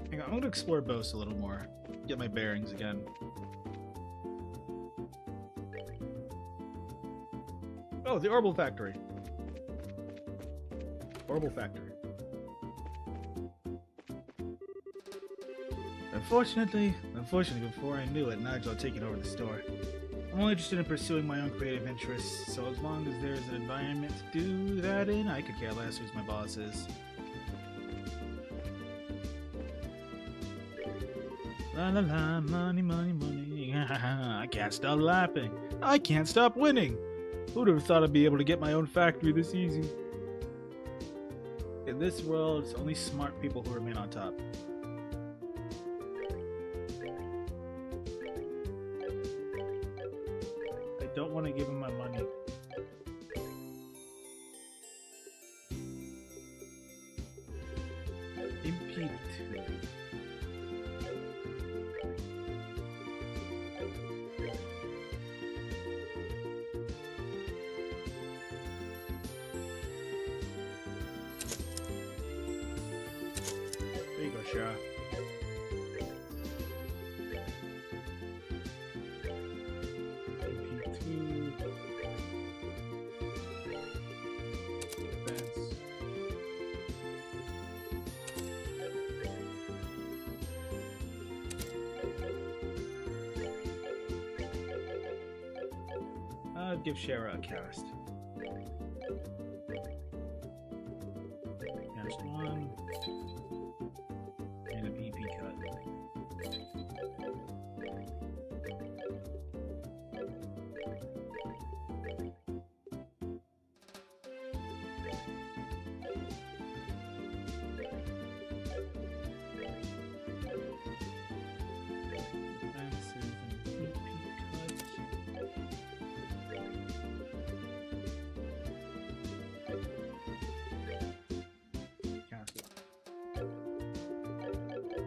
Hang on, I'm going to explore Bose a little more. Get my bearings again. Oh, the Orbital Factory. Orbital Factory. Unfortunately, before I knew it, Nigel had taken over the store. I'm only interested in pursuing my own creative interests, so as long as there's an environment to do that in, I could care less who's my boss is. La la la, money, money, money. I can't stop laughing. I can't stop winning. Who'd have thought I'd be able to get my own factory this easy? In this world, it's only smart people who remain on top. I don't want to give him my money. MP2. There you go, Shara. MP2. give Shara a cast. Cast 1. And an EP cut.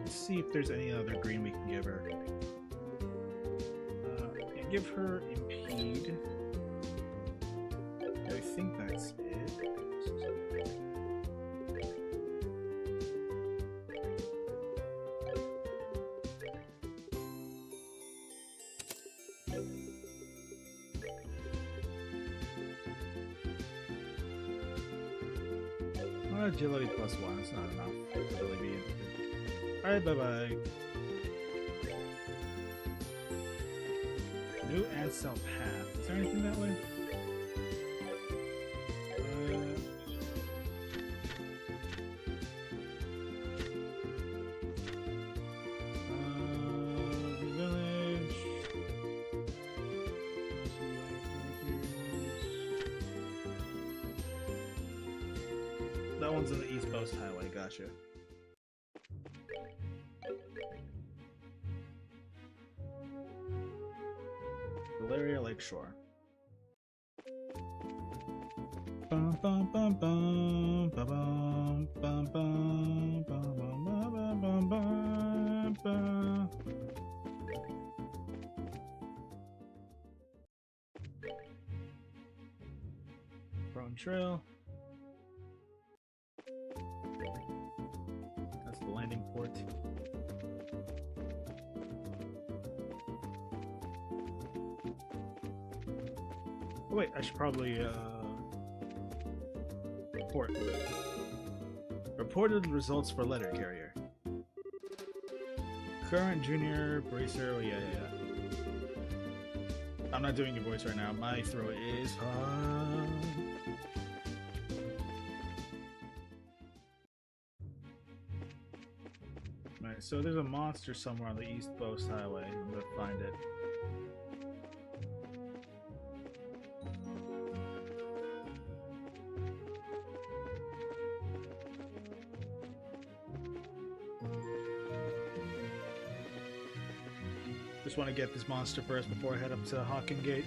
See if there's any other green we can give her. Yeah, give her impede. I think that's it. Agility +1, it's not enough to really be interested. Alright, bye-bye. New and self-path. Is there anything that way? Village. That one's on the East Coast Highway, gotcha. Valeria Lakeshore. Bum, bum, bum, bum, bum, bum, bum, bum, bum, bum, bum, bum. Brown Trail. That's the landing port. Oh wait, I should probably report. Reported results for letter carrier. Current junior bracer. Oh yeah. I'm not doing your voice right now. My throat is hot. Alright, so there's a monster somewhere on the East Coast Highway. I'm gonna find it. Just want to get this monster first before I head up to Hawking Gate.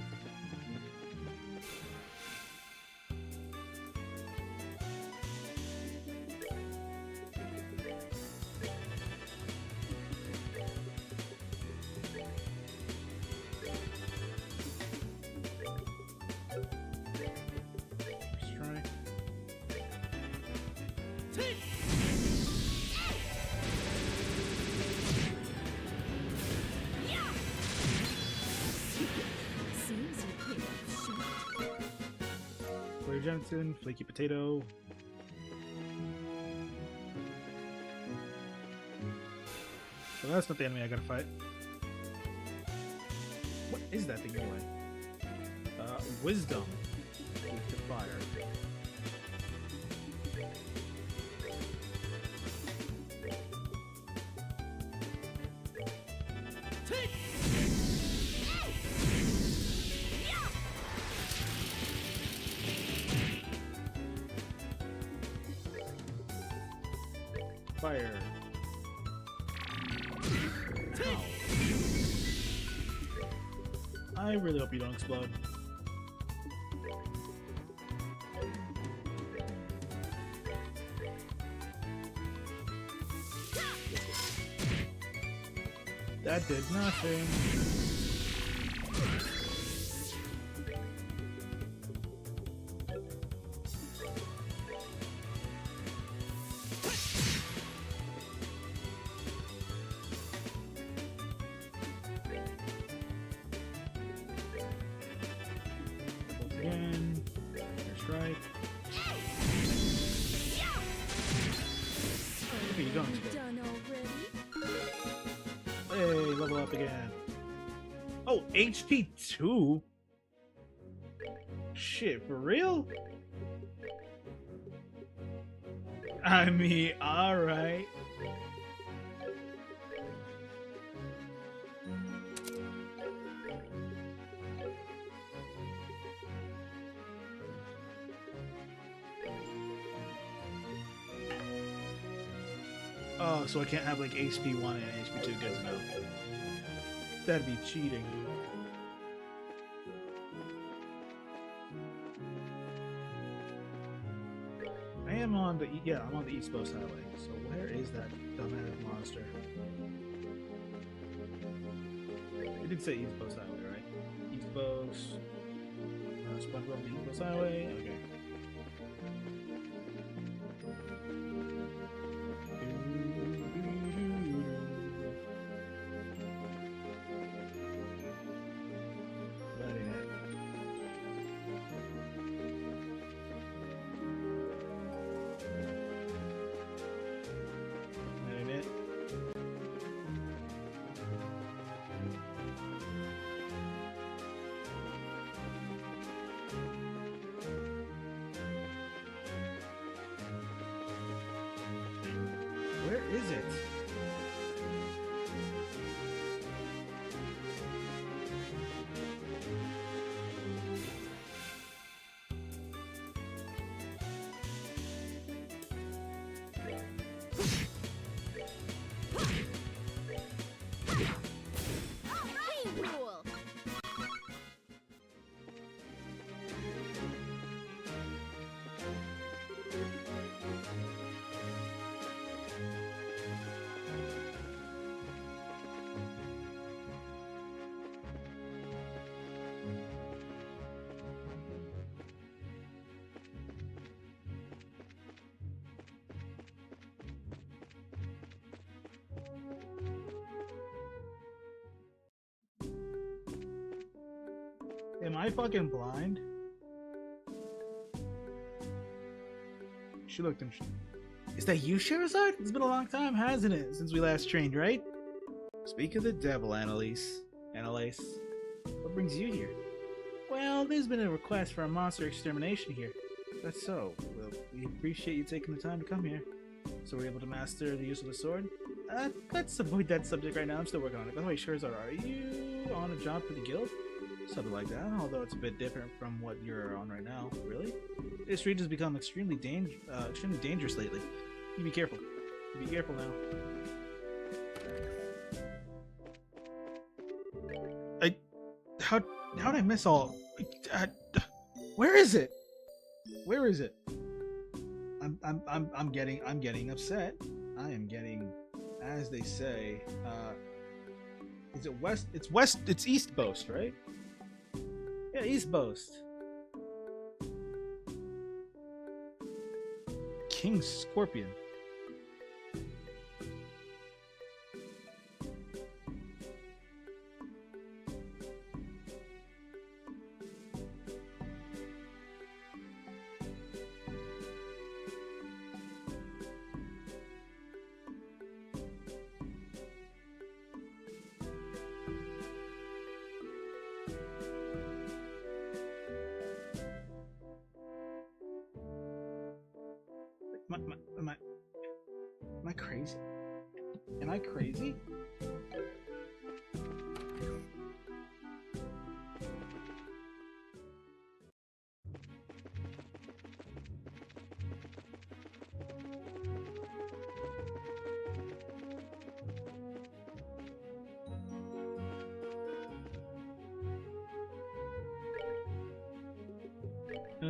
Strike. Clay Jensen, Flaky Potato. So that's not the enemy I gotta fight. What is that thing anyway? Wisdom with the fire. Fire. Ow. I really hope you don't explode. That did nothing. Again. That's right. Okay, you don't explode. Done already? Hey, level up again. Oh, HP 2? Shit, for real? I mean, alright. Oh, so I can't have like HP 1 and HP 2, good to know. That'd be cheating. I am on the I'm on the East Coast Highway. So where is that dumbass monster? It did say East Coast Highway, right? East Coast. SpongeBob the East Coast Highway. Okay. Where is it? Rule. Am I fucking blind? She looked him. Is that you, Sherazard? It's been a long time, hasn't it, since we last trained, right? Speak of the devil, Annalise. Annalise, what brings you here? Well, there's been a request for a monster extermination here. That's so. Well, we appreciate you taking the time to come here. So we're able to master the use of the sword? Let's avoid that subject right now. I'm still working on it. By the way, Sherazard, are you on a job for the guild? Something like that, although it's a bit different from what you're on right now. Really? This region has become extremely dangerous lately. You be careful. You be careful now. How did I miss all? Where is it? Where is it? I'm getting upset. I am getting, as they say, is it west? It's west. It's East Boast, right? Yeah, East Boast. King Scorpion. Am I crazy? Am I crazy? I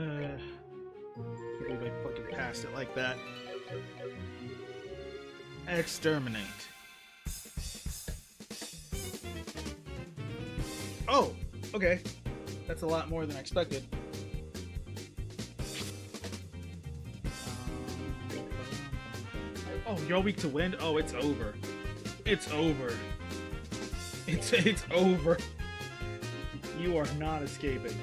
can't believe I fucking passed it like that. Exterminate. Oh, okay. That's a lot more than I expected. Oh, you're weak to wind? Oh, it's over. It's over. It's over. You are not escaping.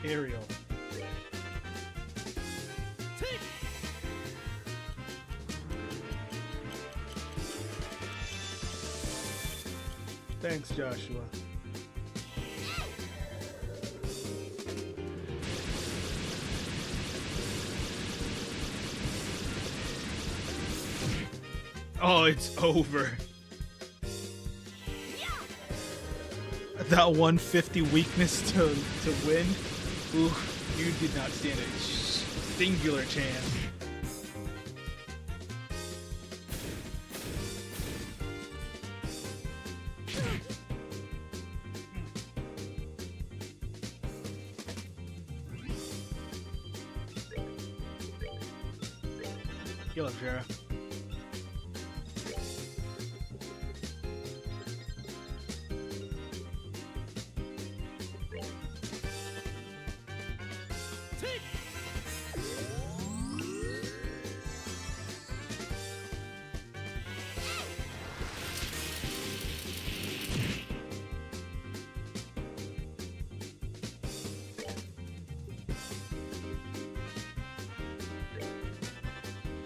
Aerial. Thanks, Joshua. Oh, it's over. That 150 weakness to win. Ooh, you did not stand a singular chance. Heal up, Jara.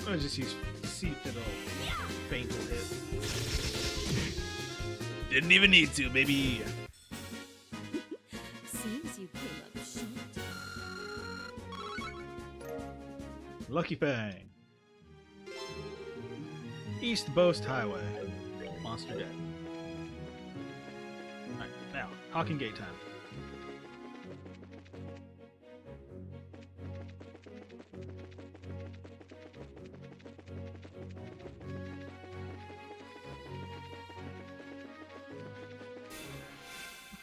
I'm gonna just see if it'll faint will hit. Didn't even need to, baby. Seems you came up short. Lucky Fang. East Boast Highway. Monster dead. Alright, now, Hawking Gate time.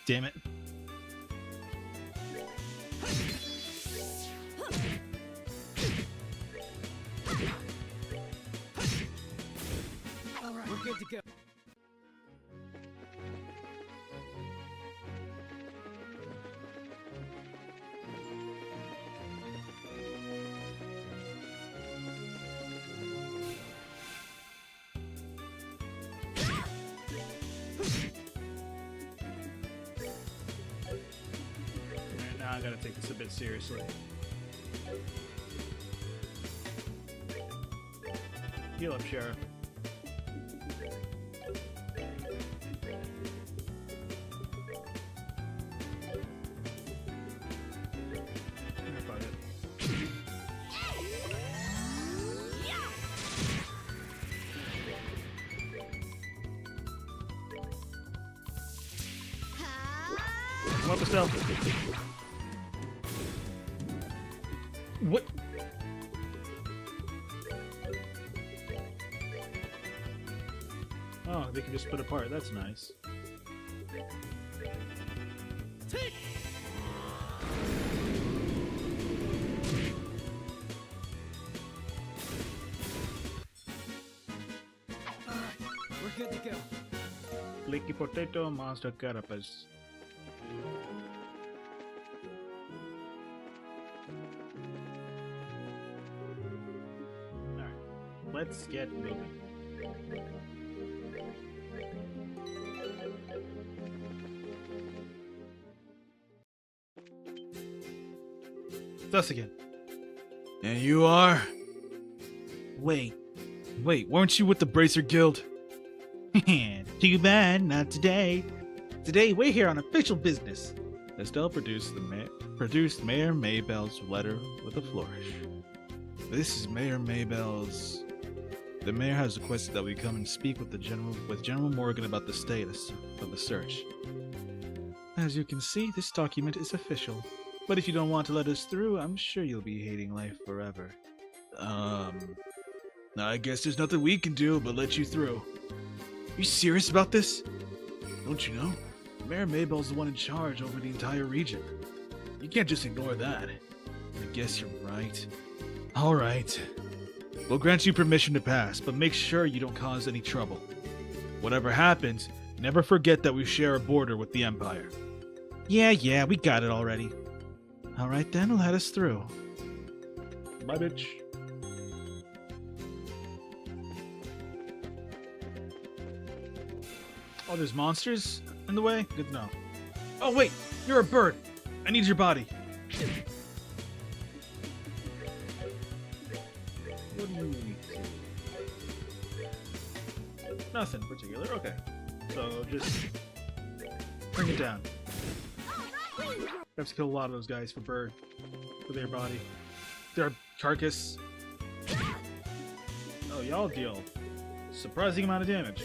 Damn it. All right, we're good to go. Now I gotta take this a bit seriously. Heal up, Sheriff. Come up, Estelle. What? Oh, they can just split apart. That's nice. All right, we're good to go. Flaky Potato, Monster Carapace. Alright, let's get moving. It's us again. And you are? Wait. Wait, weren't you with the Bracer Guild? Too bad, not today. Today we're here on official business. Estelle produced Mayor Maybell's letter with a flourish. This is Mayor Maybell's. The mayor has requested that we come and speak with General Morgan about the status of the search. As you can see, this document is official. But if you don't want to let us through, I'm sure you'll be hating life forever. I guess there's nothing we can do but let you through. You serious about this? Don't you know? Mayor Maybell's the one in charge over the entire region. You can't just ignore that. I guess you're right. Alright. We'll grant you permission to pass, but make sure you don't cause any trouble. Whatever happens, never forget that we share a border with the Empire. Yeah, we got it already. Alright then, let us through. Bye, bitch. Oh, there's monsters in the way? Good to know. Oh, wait! You're a bird! I need your body. What do you need to? Nothing particular. Okay. So just bring it down. Have to kill a lot of those guys for bird, for their body, their carcass. Oh, y'all deal surprising amount of damage.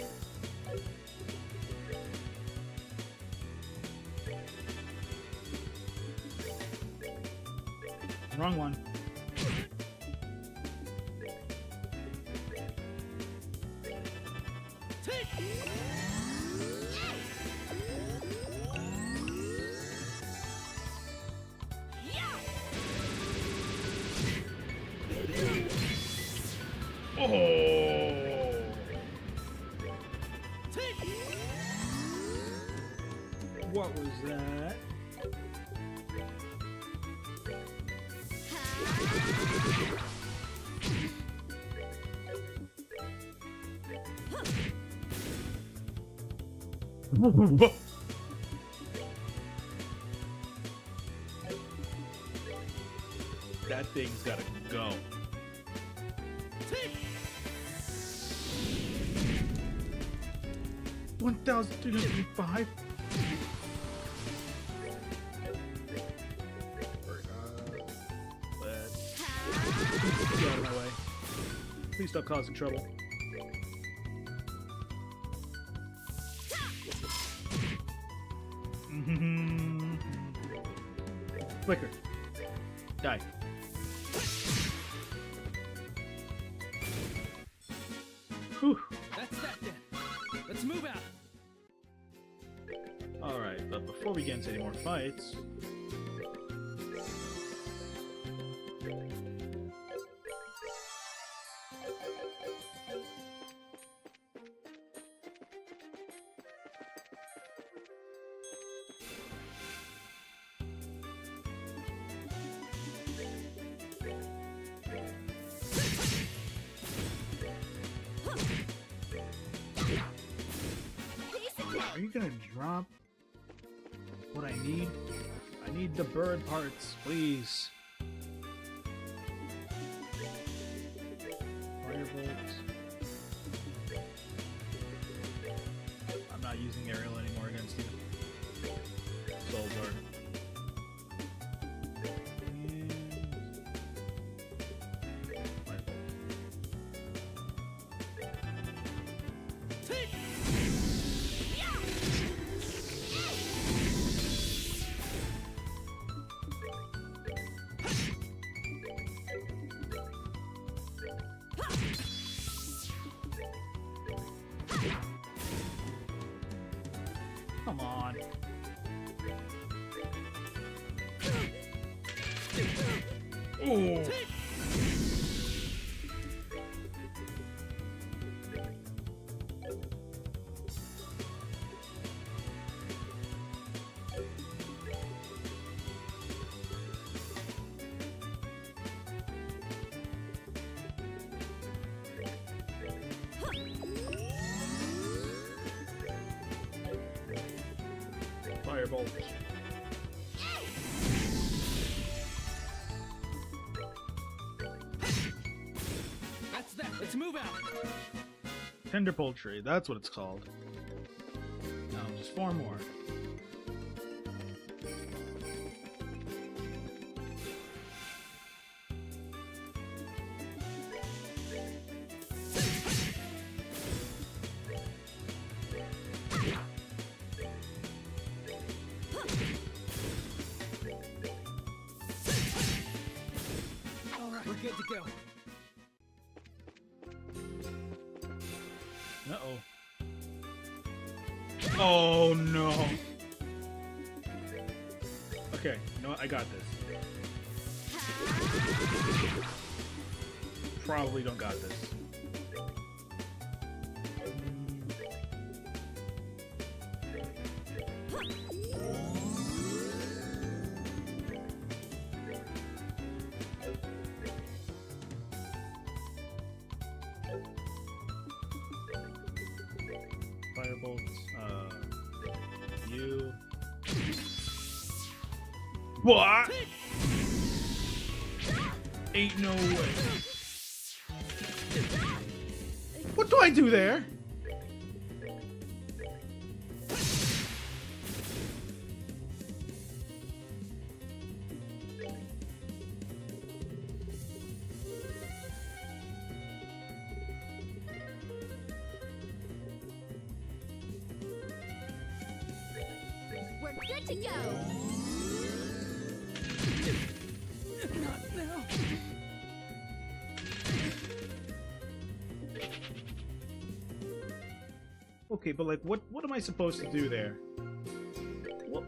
Wrong one. Oh! What was that? That thing's gotta go. 1,305. Let's get out of my way. Please stop causing trouble. Flicker. Die. Whew. That's that then. Let's move out. Alright, but before we get into any more fights... Are you gonna drop what I need? I need the bird parts, please. Firebolt. I'm not using aerial anymore against you. Soulboard. Come on. Oh. Firebolt. That's that. Let's move out. Tender poultry, that's what it's called. Now, just 4 more. We're good to go. Uh-oh. Oh, no. Okay, you know what? I got this. Probably don't got this. Firebolts, you. What? Ain't no way. What do I do there? We're good to go. Not now. Okay, but like, what am I supposed to do there? What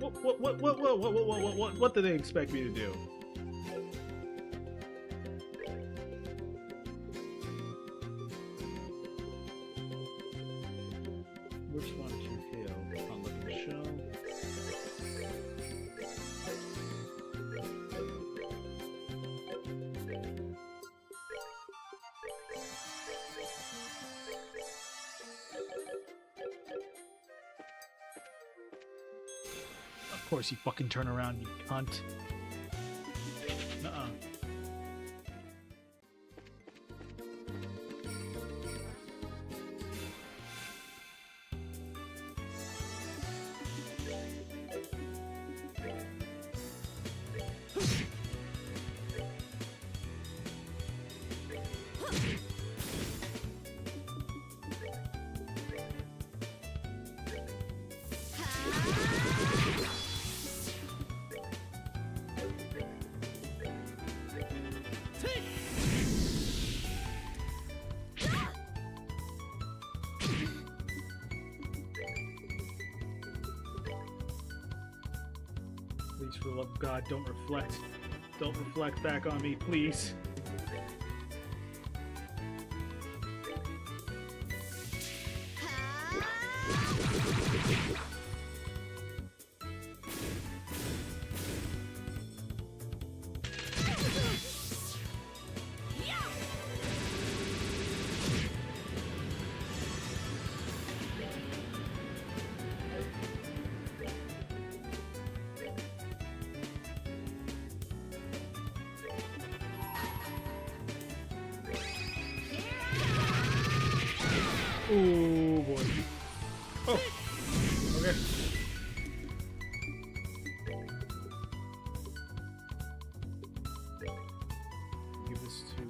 do they expect me to do? Which one to kill? On looking to show. Of course you fucking turn around, you cunt. Nuh-uh. Please, for the love of God, don't reflect. Don't reflect back on me, please. Oh boy. Oh. Okay. Give this to you.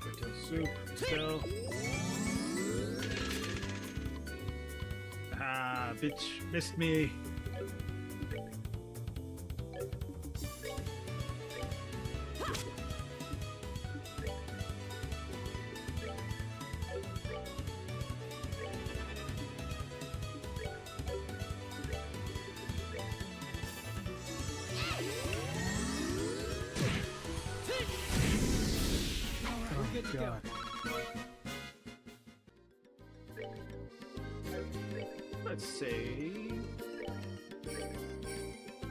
Potato soup. Still. Ah, bitch, missed me. We're good to go. God. Let's say.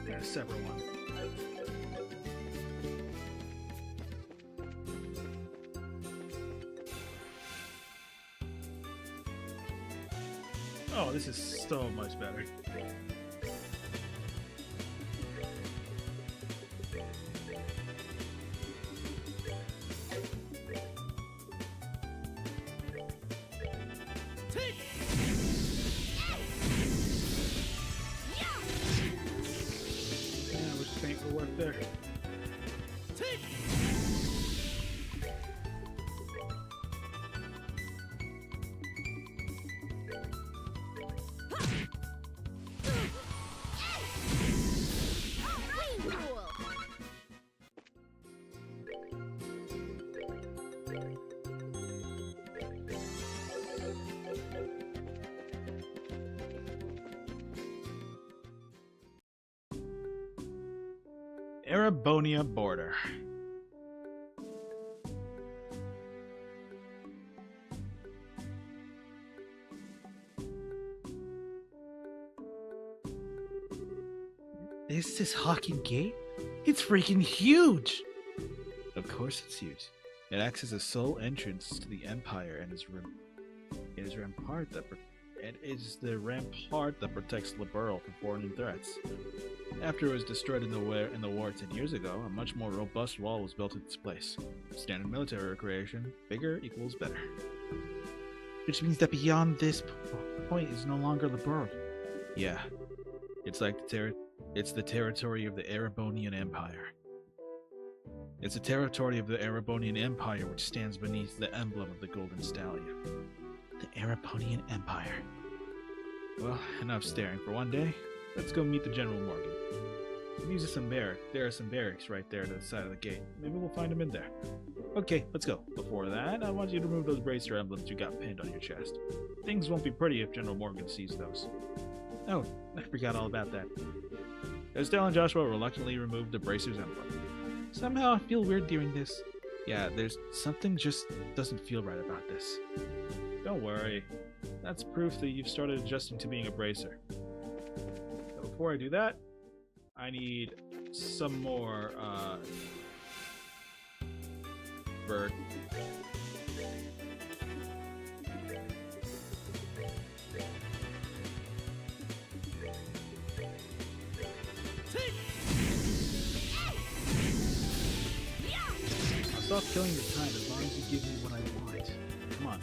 Yeah, separate one. Oh, this is so much better. Yeah, we're just paying for work there. Green rule. Arabonia border. Is this Hawking Gate? It's freaking huge! Of course it's huge. It acts as a sole entrance to the Empire and is rampart that It is the rampart that protects Liberl from foreign threats. After it was destroyed in the war 10 years ago, a much more robust wall was built in its place. Standard military recreation, bigger equals better. Which means that beyond this point is no longer Liberl. Yeah, it's like it's the territory of the Erebonian Empire. It's the territory of the Erebonian Empire which stands beneath the emblem of the Golden Stallion. The Erebonian Empire. Well, enough staring for one day. Let's go meet the General Morgan. There are some barracks right there to the side of the gate. Maybe we'll find him in there. Okay, let's go. Before that, I want you to remove those bracer emblems you got pinned on your chest. Things won't be pretty if General Morgan sees those. Oh, I forgot all about that. Estelle and Joshua reluctantly removed the bracer's emblem. Somehow I feel weird doing this. Yeah, there's something just doesn't feel right about this. Don't worry. That's proof that you've started adjusting to being a bracer. So before I do that, I need some more, bird. I'll stop killing your time as long as you give me what I want. Come on.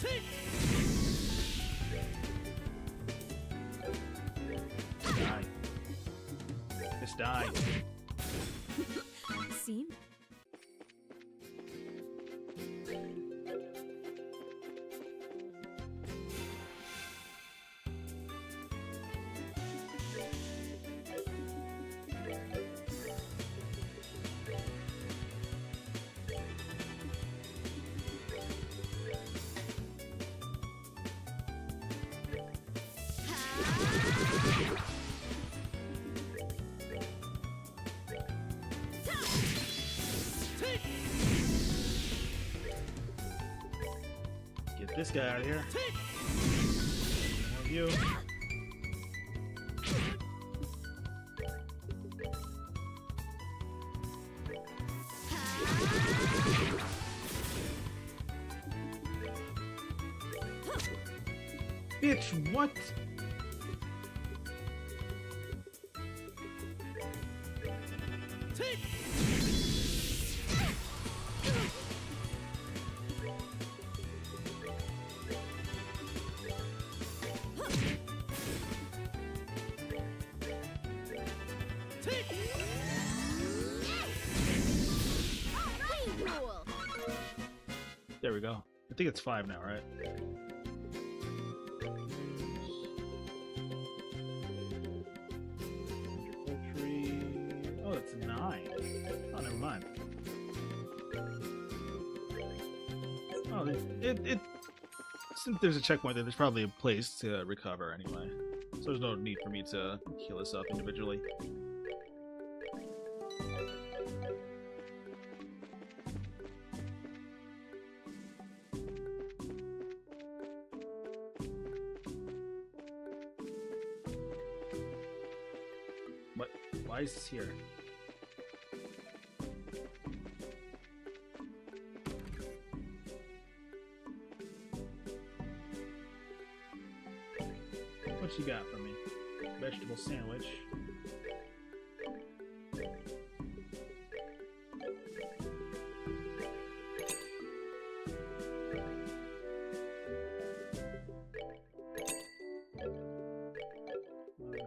Die. Just die. Seem? Get this guy out of here. More of you. Bitch, what? Rule. There we go. I think it's 5 now, right? Oh, it's 9. Oh, never mind. Oh, since there's a checkpoint there, there's probably a place to recover anyway. So there's no need for me to heal this up individually. What? Why is this here? What you got for me? Vegetable sandwich.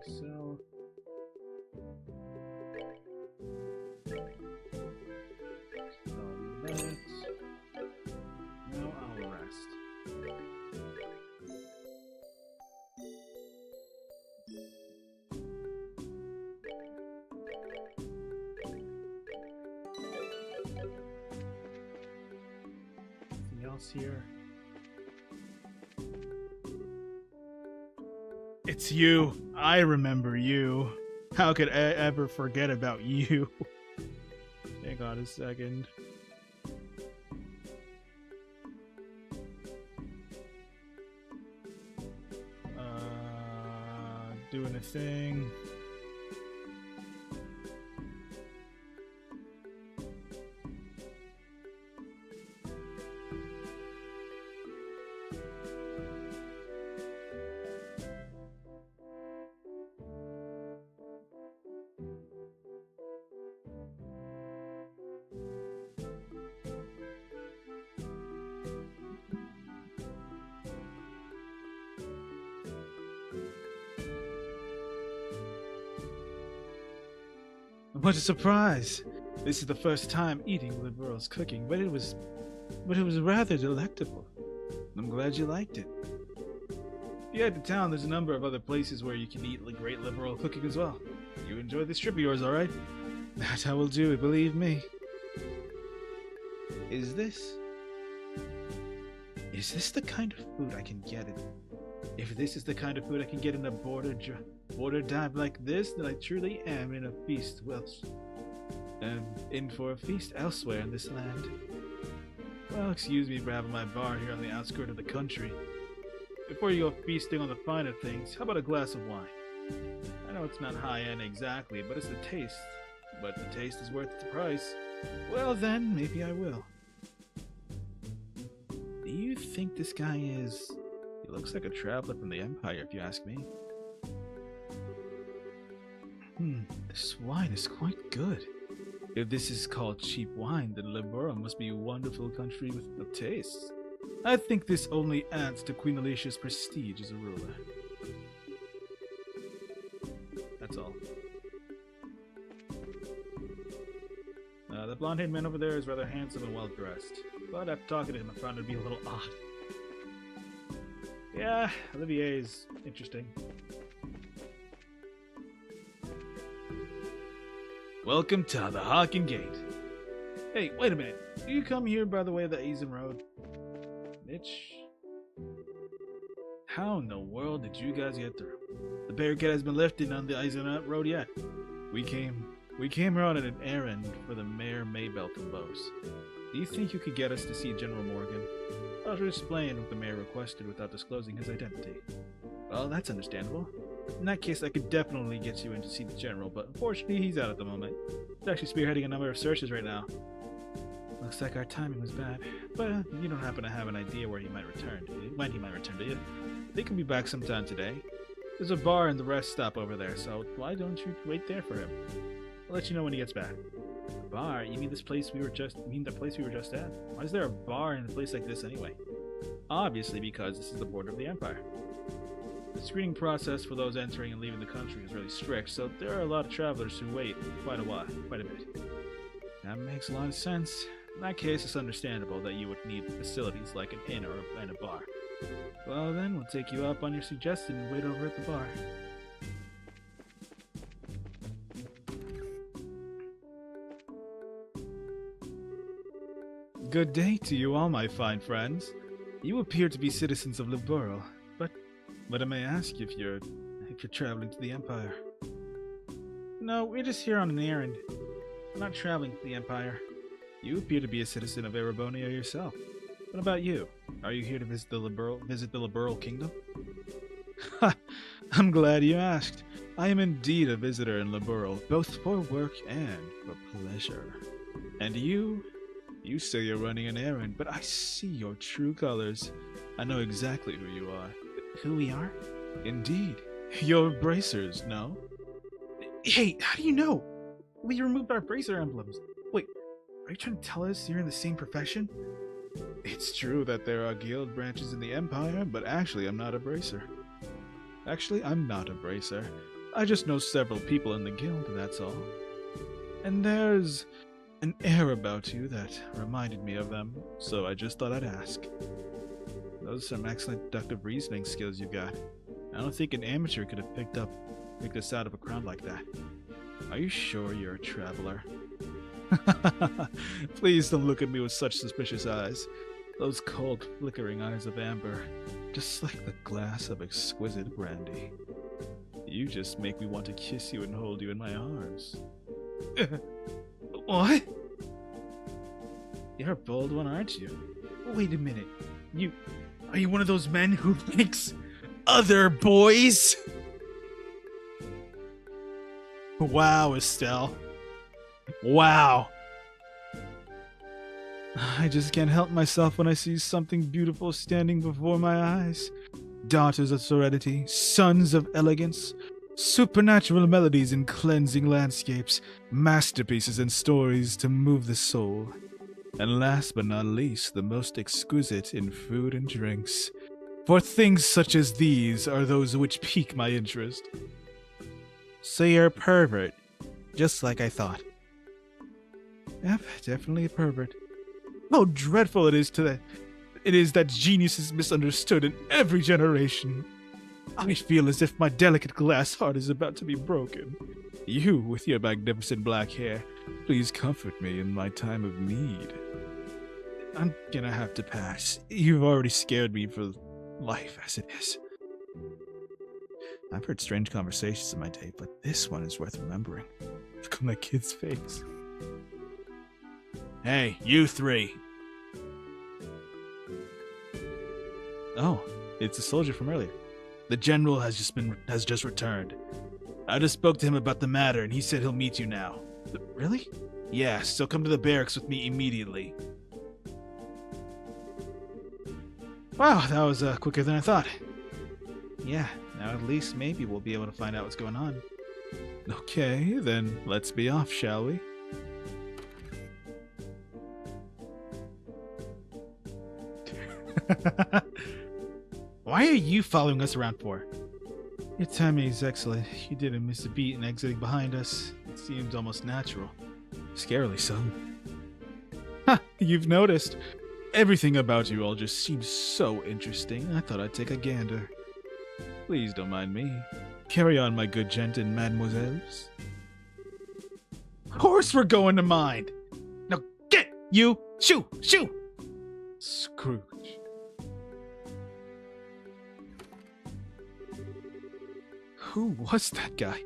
So that. Now I'll rest. Anything else here? It's you. I remember you. How could I ever forget about you? Hang on a second. Doing a thing. What a surprise! This is the first time eating Liberal's cooking, but it was rather delectable. I'm glad you liked it. If you head to town, there's a number of other places where you can eat great Liberal cooking as well. You enjoy this trip of yours, alright? That I will do, believe me. Is this the kind of food I can get in? If this is the kind of food I can get in a border dive like this, then I truly am in a feast. Well, in for a feast elsewhere in this land. Well, excuse me for having my bar here on the outskirts of the country. Before you go feasting on the finer things, how about a glass of wine? I know it's not high-end exactly, but it's the taste. But the taste is worth the price. Well then, maybe I will. Do you think this guy is... He looks like a traveler from the Empire, if you ask me. This wine is quite good. If this is called cheap wine, then Liberal must be a wonderful country with tastes. I think this only adds to Queen Alicia's prestige as a ruler. That's all. The blonde-haired man over there is rather handsome and well-dressed, but after talking to him, I found it to be a little odd. Yeah, Olivier is interesting. Welcome to the Hawken Gate. Hey, wait a minute. Do you come here by the way of the Eisen Road? Mitch? How in the world did you guys get through? The barricade has been lifted on the Eisen Road yet. We came here on an errand for the Mayor Maybell from Bose. Do you think you could get us to see General Morgan? I'll try to explain what the mayor requested without disclosing his identity. Well, that's understandable. In that case, I could definitely get you in to see the general, but unfortunately he's out at the moment. He's actually spearheading a number of searches right now. Looks like our timing was bad, but you don't happen to have an idea where he might return, do you? When he might return to you? They can be back sometime today. There's a bar and the rest stop over there, so why don't you wait there for him? I'll let you know when he gets back. A bar? You mean the place we were just at? Why is there a bar in a place like this anyway? Obviously because this is the border of the Empire. The screening process for those entering and leaving the country is really strict, so there are a lot of travelers who wait quite a bit. That makes a lot of sense. In that case, it's understandable that you would need facilities like an inn or a bar. Well then, we'll take you up on your suggestion and wait over at the bar. Good day to you all, my fine friends. You appear to be citizens of Liberal, but I may ask if you're traveling to the Empire. No, we're just here on an errand. We're not traveling to the Empire. You appear to be a citizen of Erebonia yourself. What about you? Are you here to visit the Liberal Kingdom? Ha! I'm glad you asked. I am indeed a visitor in Liberal, both for work and for pleasure. And you say you're running an errand, but I see your true colors. I know exactly who you are. Who we are? Indeed. You're bracers, no? Hey, how do you know? We removed our bracer emblems. Wait, are you trying to tell us you're in the same profession? It's true that there are guild branches in the Empire, but actually I'm not a bracer. I'm not a bracer. I just know several people in the guild, that's all. And there's an air about you that reminded me of them, so I just thought I'd ask. Those are some excellent deductive reasoning skills you've got. I don't think an amateur could have picked this out of a crowd like that. Are you sure you're a traveler? Please don't look at me with such suspicious eyes. Those cold, flickering eyes of amber, just like the glass of exquisite brandy. You just make me want to kiss you and hold you in my arms. What? You're a bold one, aren't you? Wait a minute. Are you one of those men who thinks other boys? Wow, Estelle. Wow. I just can't help myself when I see something beautiful standing before my eyes. Daughters of serenity, sons of elegance, supernatural melodies in cleansing landscapes, masterpieces and stories to move the soul. And last but not least, the most exquisite in food and drinks. For things such as these are those which pique my interest. So you're a pervert. Just like I thought. Yep, definitely a pervert. How dreadful it is that genius is misunderstood in every generation. I feel as if my delicate glass heart is about to be broken. You, with your magnificent black hair, please comfort me in my time of need. I'm gonna have to pass. You've already scared me for life as it is. I've heard strange conversations in my day, but this one is worth remembering. Look on that kid's face. Hey, you three. Oh, it's a soldier from earlier. The general has just returned. I just spoke to him about the matter, and he said he'll meet you now. Really? Yes, so come to the barracks with me immediately. Wow, that was quicker than I thought. Yeah, now at least maybe we'll be able to find out what's going on. Okay, then let's be off, shall we? Why are you following us around for? Your timing is excellent. You didn't miss a beat in exiting behind us. It seems almost natural. Scarily so. Ha! You've noticed. Everything about you all just seems so interesting. I thought I'd take a gander. Please don't mind me. Carry on, my good gent and mademoiselles. Of course we're going to mind. Now get you! Shoo! Shoo! Scrooge. Who was that guy?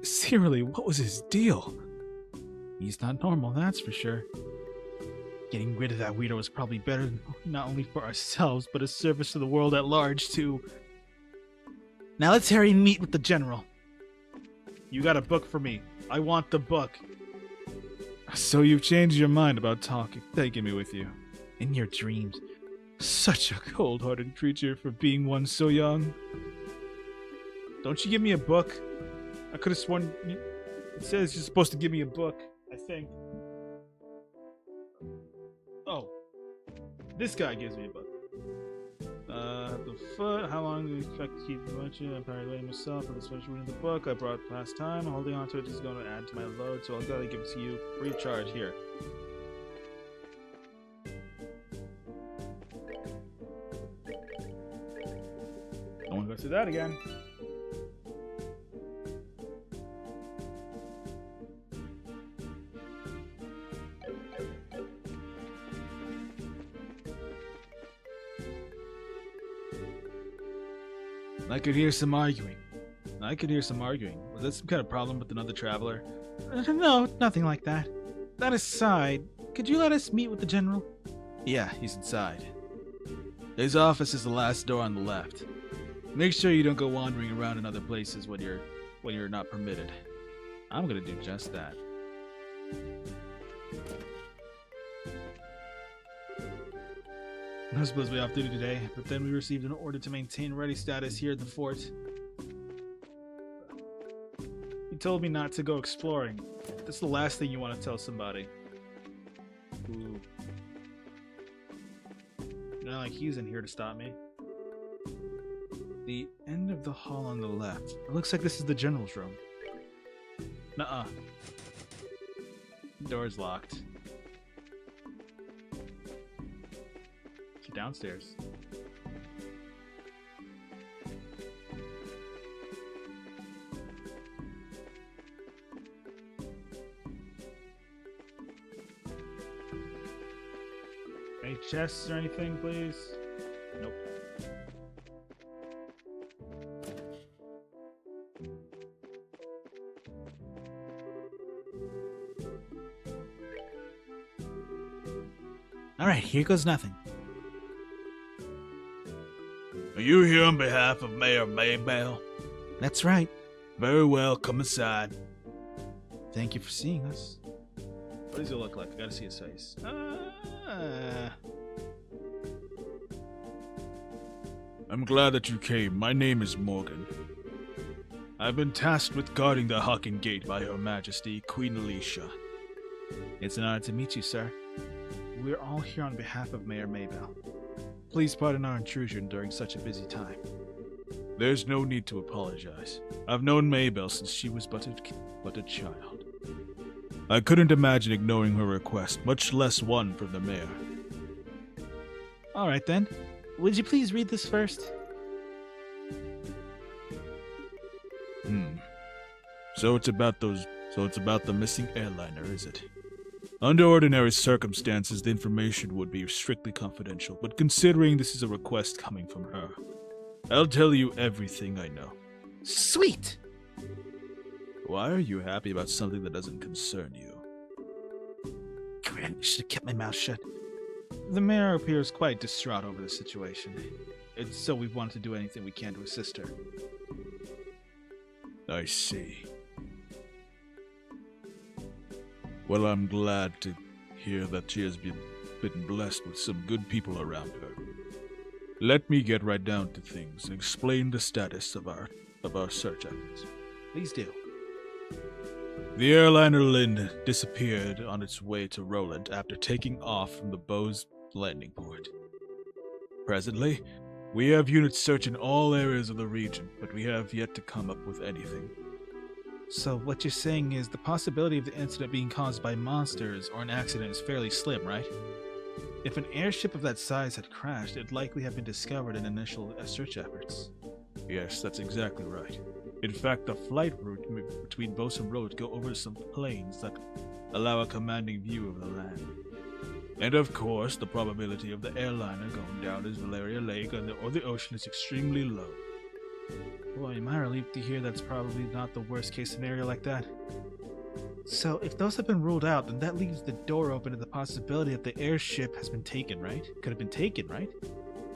Seriously, what was his deal? He's not normal, that's for sure. Getting rid of that weirdo is probably better, not only for ourselves, but a service to the world at large, too. Now let's hurry and meet with the general. You got a book for me. I want the book. So you've changed your mind about taking me with you. In your dreams. Such a cold-hearted creature for being one so young. Don't you give me a book? I could have sworn it says you're supposed to give me a book, I think. Oh. This guy gives me a book. The foot, how long do you expect to keep watching? I'm probably letting myself for the special reading the book I brought last time. Holding on to it is going to add to my load, so I'll gladly give it to you free of charge here. Don't want to go through that again. I could hear some arguing. Was that some kind of problem with another traveler? No, nothing like that. That aside, could you let us meet with the general? Yeah, he's inside. His office is the last door on the left. Make sure you don't go wandering around in other places when you're not permitted. I'm gonna do just that. I was supposed to be off duty today, but then we received an order to maintain ready status here at the fort. He told me not to go exploring. That's the last thing you want to tell somebody. Ooh. Not like he's in here to stop me. The end of the hall on the left. It looks like this is the general's room. Nuh-uh. Door's locked. Downstairs. Any chests or anything, please? Nope. All right, here goes nothing. Are you here on behalf of Mayor Maybell? That's right. Very well, come inside. Thank you for seeing us. What does he look like? I gotta see his face. I'm glad that you came. My name is Morgan. I've been tasked with guarding the Hawken Gate by Her Majesty, Queen Alicia. It's an honor to meet you, sir. We're all here on behalf of Mayor Maybell. Please pardon our intrusion during such a busy time. There's no need to apologize. I've known Maybell since she was but a child. I couldn't imagine ignoring her request, much less one from the mayor. All right then. Would you please read this first? So it's about the missing airliner, is it? Under ordinary circumstances, the information would be strictly confidential, but considering this is a request coming from her, I'll tell you everything I know. Sweet! Why are you happy about something that doesn't concern you? I should have kept my mouth shut. The mayor appears quite distraught over the situation. And so we wanted to do anything we can to assist her. I see. Well, I'm glad to hear that she has been blessed with some good people around her. Let me get right down to things and explain the status of our search efforts. Please do. The airliner Lind disappeared on its way to Roland after taking off from the Bose landing port. Presently, we have units searching all areas of the region, but we have yet to come up with anything. So what you're saying is the possibility of the incident being caused by monsters or an accident is fairly slim, right? If an airship of that size had crashed, it'd likely have been discovered in initial search efforts. Yes, that's exactly right. In fact, the flight route between Bose and Road go over some plains that allow a commanding view of the land. And of course, the probability of the airliner going down as Valeria Lake or the ocean is extremely low. Boy, am I relieved to hear that's probably not the worst case scenario like that. So, if those have been ruled out, then that leaves the door open to the possibility that the airship has been taken, right? Could have been taken, right?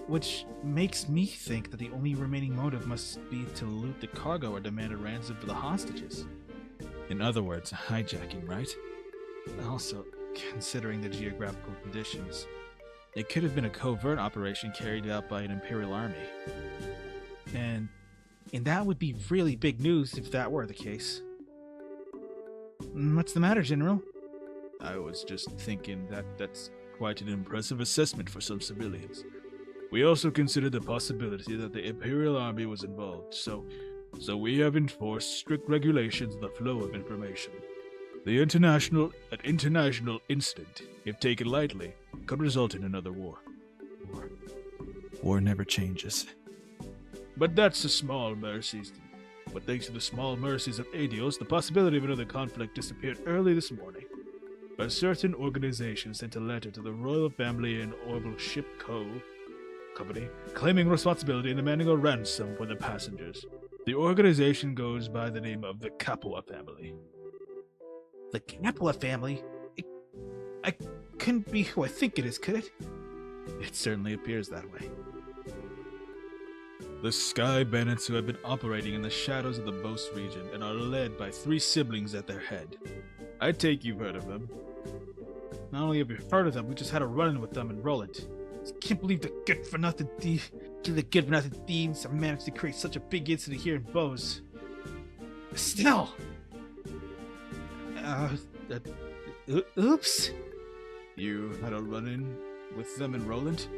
Which makes me think that the only remaining motive must be to loot the cargo or demand a ransom for the hostages. In other words, hijacking, right? Also, considering the geographical conditions, it could have been a covert operation carried out by an Imperial army. And that would be really big news if that were the case. What's the matter, General? I was just thinking that's quite an impressive assessment for some civilians. We also considered the possibility that the Imperial Army was involved, so we have enforced strict regulations of the flow of information. An international incident, if taken lightly, could result in another war. War never changes. But that's the small mercies. But thanks to the small mercies of Adios, the possibility of another conflict disappeared early this morning. A certain organization sent a letter to the royal family and Orbital Ship Company, claiming responsibility and demanding a ransom for the passengers. The organization goes by the name of the Capua family. The Capua family? I couldn't be who I think it is, could it? It certainly appears that way. The Sky Bandits, who have been operating in the shadows of the Bose region and are led by 3 siblings at their head. I take you've heard of them. Not only have we heard of them, we just had a run-in with them in Roland. I can't believe the good-for-nothing thieves have managed to create such a big incident here in Bose. Still! Oops! You had a run-in with them in Roland?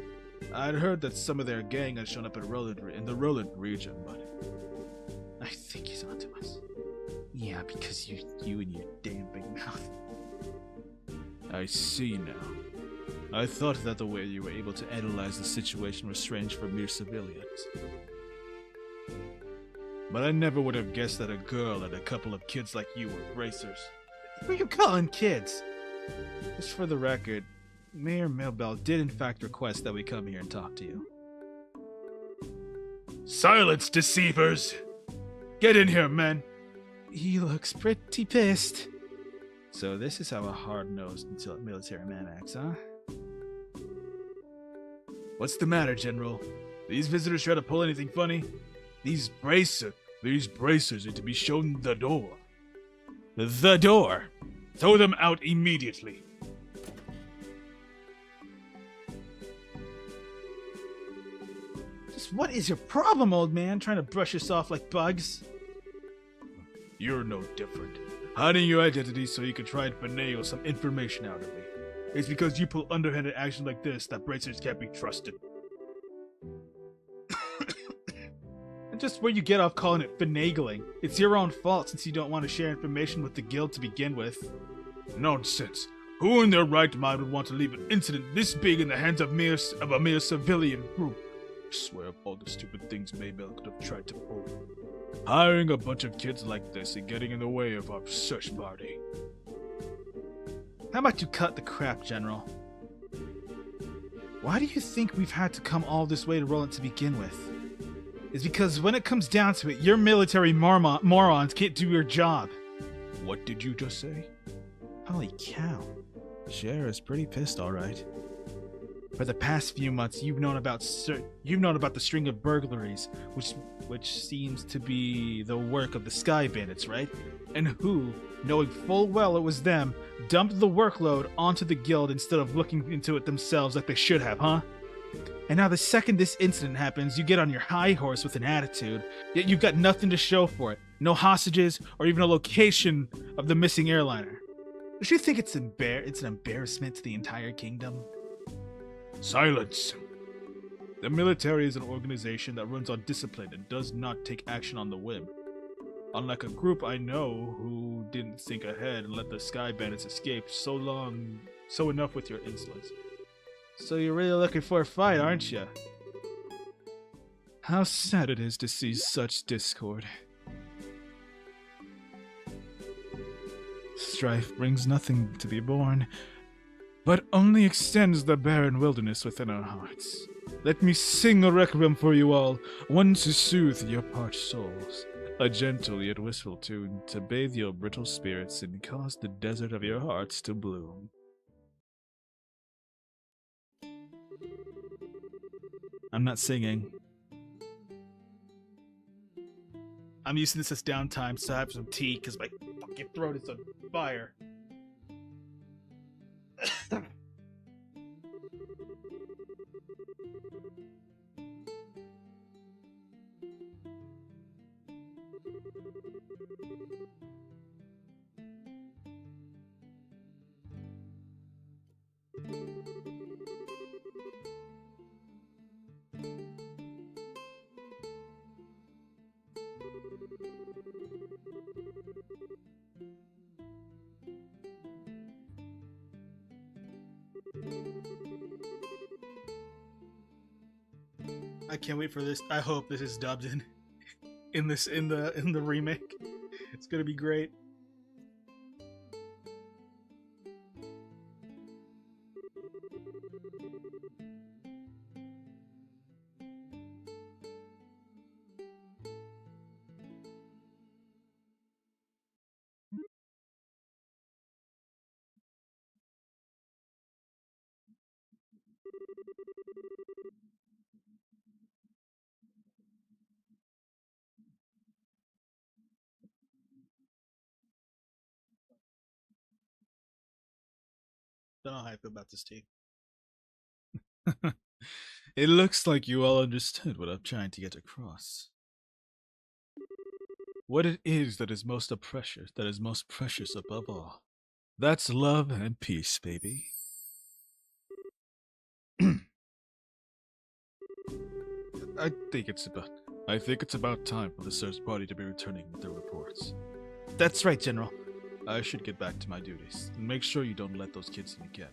I'd heard that some of their gang had shown up in the Roland region, but I think he's onto us. Yeah, because you and your damn big mouth. I see now. I thought that the way you were able to analyze the situation was strange for mere civilians. But I never would have guessed that a girl and a couple of kids like you were racers. Who are you calling kids? Just for the record, Mayor Milbell did in fact request that we come here and talk to you. Silence, deceivers! Get in here, men! He looks pretty pissed. So this is how a hard-nosed military man acts, huh? What's the matter, General? These visitors try to pull anything funny? These bracers are to be shown the door. The door! Throw them out immediately. Just what is your problem, old man? Trying to brush us off like bugs? You're no different. Hiding your identity so you can try and finagle some information out of me. It's because you pull underhanded action like this that bracers can't be trusted. And just where you get off calling it finagling. It's your own fault since you don't want to share information with the guild to begin with. Nonsense. Who in their right mind would want to leave an incident this big in the hands of a mere civilian group? I swear of all the stupid things Maybell could have tried to pull. Hiring a bunch of kids like this and getting in the way of our search party. How about you cut the crap, General? Why do you think we've had to come all this way to Roland to begin with? It's because when it comes down to it, your military morons can't do your job. What did you just say? Holy cow. Cher is pretty pissed, all right. For the past few months, you've known about the string of burglaries, which seems to be the work of the Sky Bandits, right? And who, knowing full well it was them, dumped the workload onto the guild instead of looking into it themselves like they should have, huh? And now the second this incident happens, you get on your high horse with an attitude, yet you've got nothing to show for it. No hostages, or even a location of the missing airliner. Don't you think it's an embarrassment to the entire kingdom? Silence. The military is an organization that runs on discipline and does not take action on the whim. Unlike a group I know who didn't think ahead and let the Sky Bandits escape so enough with your insolence. So you're really looking for a fight, aren't you? How sad it is to see such discord. Strife brings nothing to be borne, but only extends the barren wilderness within our hearts. Let me sing a requiem for you all, one to soothe your parched souls, a gentle yet wistful tune to bathe your brittle spirits and cause the desert of your hearts to bloom. I'm not singing. I'm using this as downtime, so I have some tea because my fucking throat is on fire. I can't wait for this. I hope this is dubbed in the remake. It's gonna be great. Don't know how I feel about this tea. It looks like you all understood what I'm trying to get across. What it is that is most precious above all. That's love and peace, baby. I think it's about time for the search party to be returning with their reports. That's right, General. I should get back to my duties and make sure you don't let those kids in again.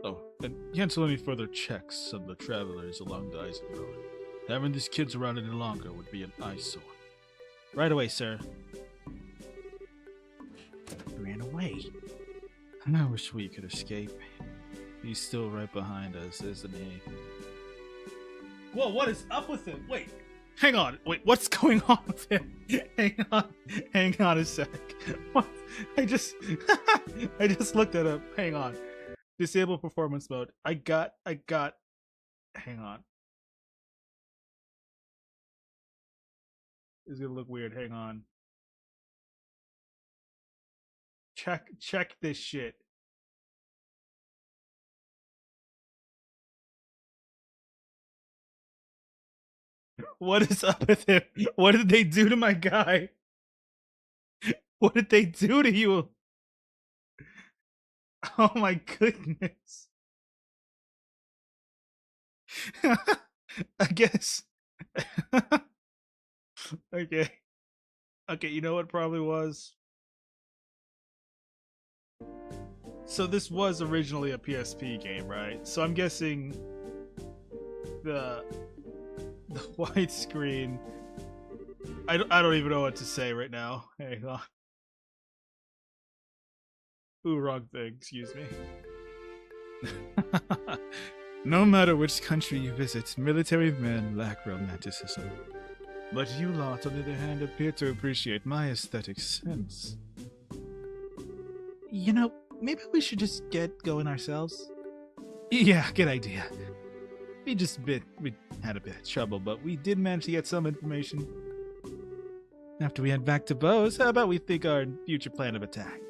Oh, and cancel any further checks on the travelers along the Eisen Road. Having these kids around any longer would be an eyesore. Right away, sir. He ran away. I wish we could escape. He's still right behind us, isn't he? Whoa, what is up with him? Wait, hang on. Wait, what's going on with him? Hang on a sec. What? I just looked at him. Hang on. Disable performance mode. I got. Hang on. It's gonna look weird. Hang on. Check this shit. What is up with him? What did they do to my guy? What did they do to you? Oh my goodness. I guess. Okay. Okay, you know what probably was? So this was originally a PSP game, right? So I'm guessing the widescreen. I don't even know what to say right now. Hang on. Ooh, wrong thing. Excuse me. No matter which country you visit, military men lack romanticism. But you lot, on the other hand, appear to appreciate my aesthetic sense. You know, maybe we should just get going ourselves. Yeah, good idea. We had a bit of trouble, but we did manage to get some information. After we head back to Bose, how about we think our future plan of attack?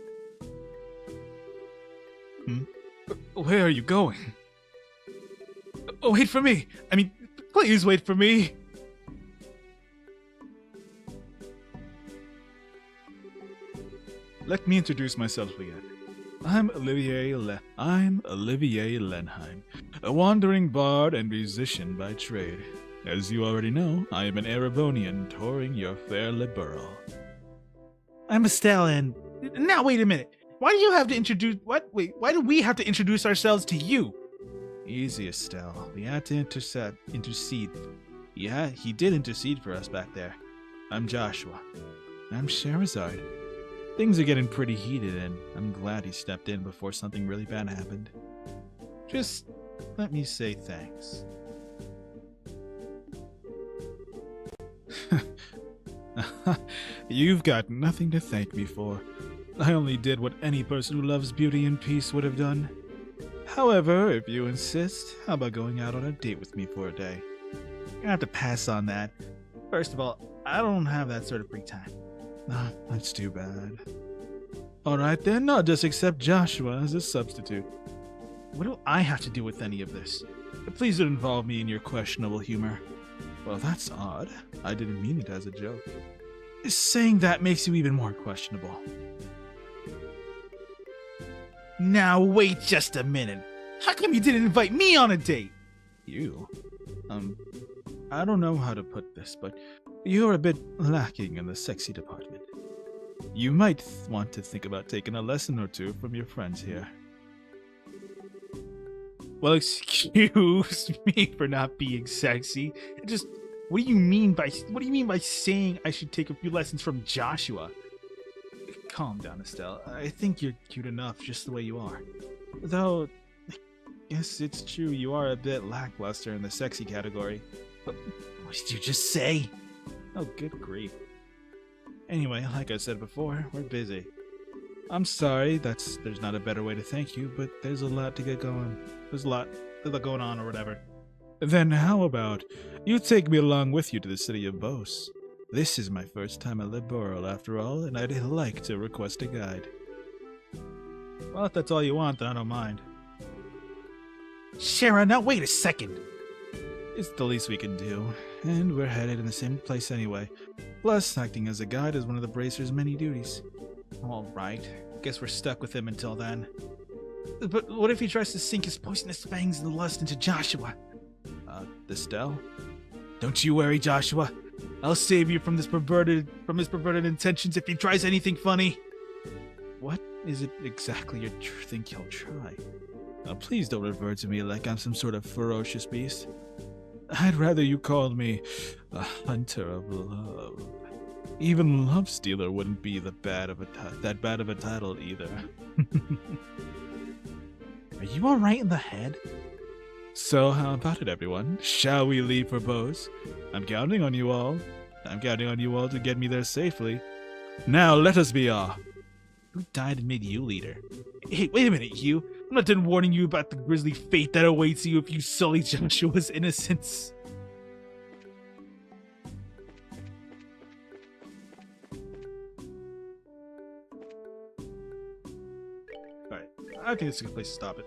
Where are you going? Oh, wait for me! I mean, please wait for me! Let me introduce myself again. I'm Olivier Lenheim, a wandering bard and musician by trade. As you already know, I am an Erebonian touring your fair liberal. I'm Estelle, and now wait a minute. Why do you have to introduce? What? Wait, why do we have to introduce ourselves to you? Easy, Estelle. We had to intercede. Yeah, he did intercede for us back there. I'm Joshua. I'm Sherazard. Things are getting pretty heated, and I'm glad he stepped in before something really bad happened. Just let me say thanks. You've got nothing to thank me for. I only did what any person who loves beauty and peace would have done. However, if you insist, how about going out on a date with me for a day? You're gonna have to pass on that. First of all, I don't have that sort of free time. Ah, that's too bad. Alright then, I'll just accept Joshua as a substitute. What do I have to do with any of this? Please don't involve me in your questionable humor. Well, that's odd. I didn't mean it as a joke. Saying that makes you even more questionable. Now wait just a minute. How come you didn't invite me on a date? You? I don't know how to put this, but you're a bit lacking in the sexy department. You might want to think about taking a lesson or two from your friends here. Well, excuse me for not being sexy. What do you mean by saying I should take a few lessons from Joshua? Calm down, Estelle. I think you're cute enough just the way you are. Though, I guess it's true you are a bit lackluster in the sexy category. But what did you just say? Oh, good grief. Anyway, like I said before, we're busy. I'm sorry there's not a better way to thank you, but there's a lot to get going. There's a lot going on or whatever. Then how about you take me along with you to the city of Bose? This is my first time at Liberal, after all, and I'd like to request a guide. Well, if that's all you want, then I don't mind. Sharon, now wait a second! It's the least we can do, and we're headed in the same place anyway. Plus, acting as a guide is one of the Bracer's many duties. Alright, guess we're stuck with him until then. But what if he tries to sink his poisonous fangs and lust into Joshua? Estelle? Don't you worry, Joshua. I'll save you from his perverted intentions if he tries anything funny. What is it exactly you think he'll try? Please don't refer to me like I'm some sort of ferocious beast. I'd rather you called me a hunter of love. Even Love Stealer wouldn't be that bad of a title either. Are you alright in the head? So how about it, everyone? Shall we leave for Bose? I'm counting on you all. I'm counting on you all to get me there safely. Now let us be off. Who died and made you leader? Hey, wait a minute, you. I'm not done warning you about the grisly fate that awaits you if you sully Joshua's innocence. Alright, I think it's a good place to stop it.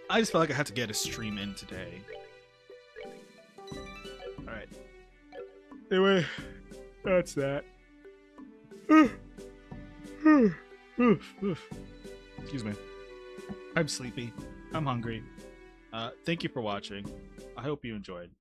I just felt like I had to get a stream in today. Alright. Anyway, that's that. Excuse me. I'm sleepy. I'm hungry. Thank you for watching. I hope you enjoyed.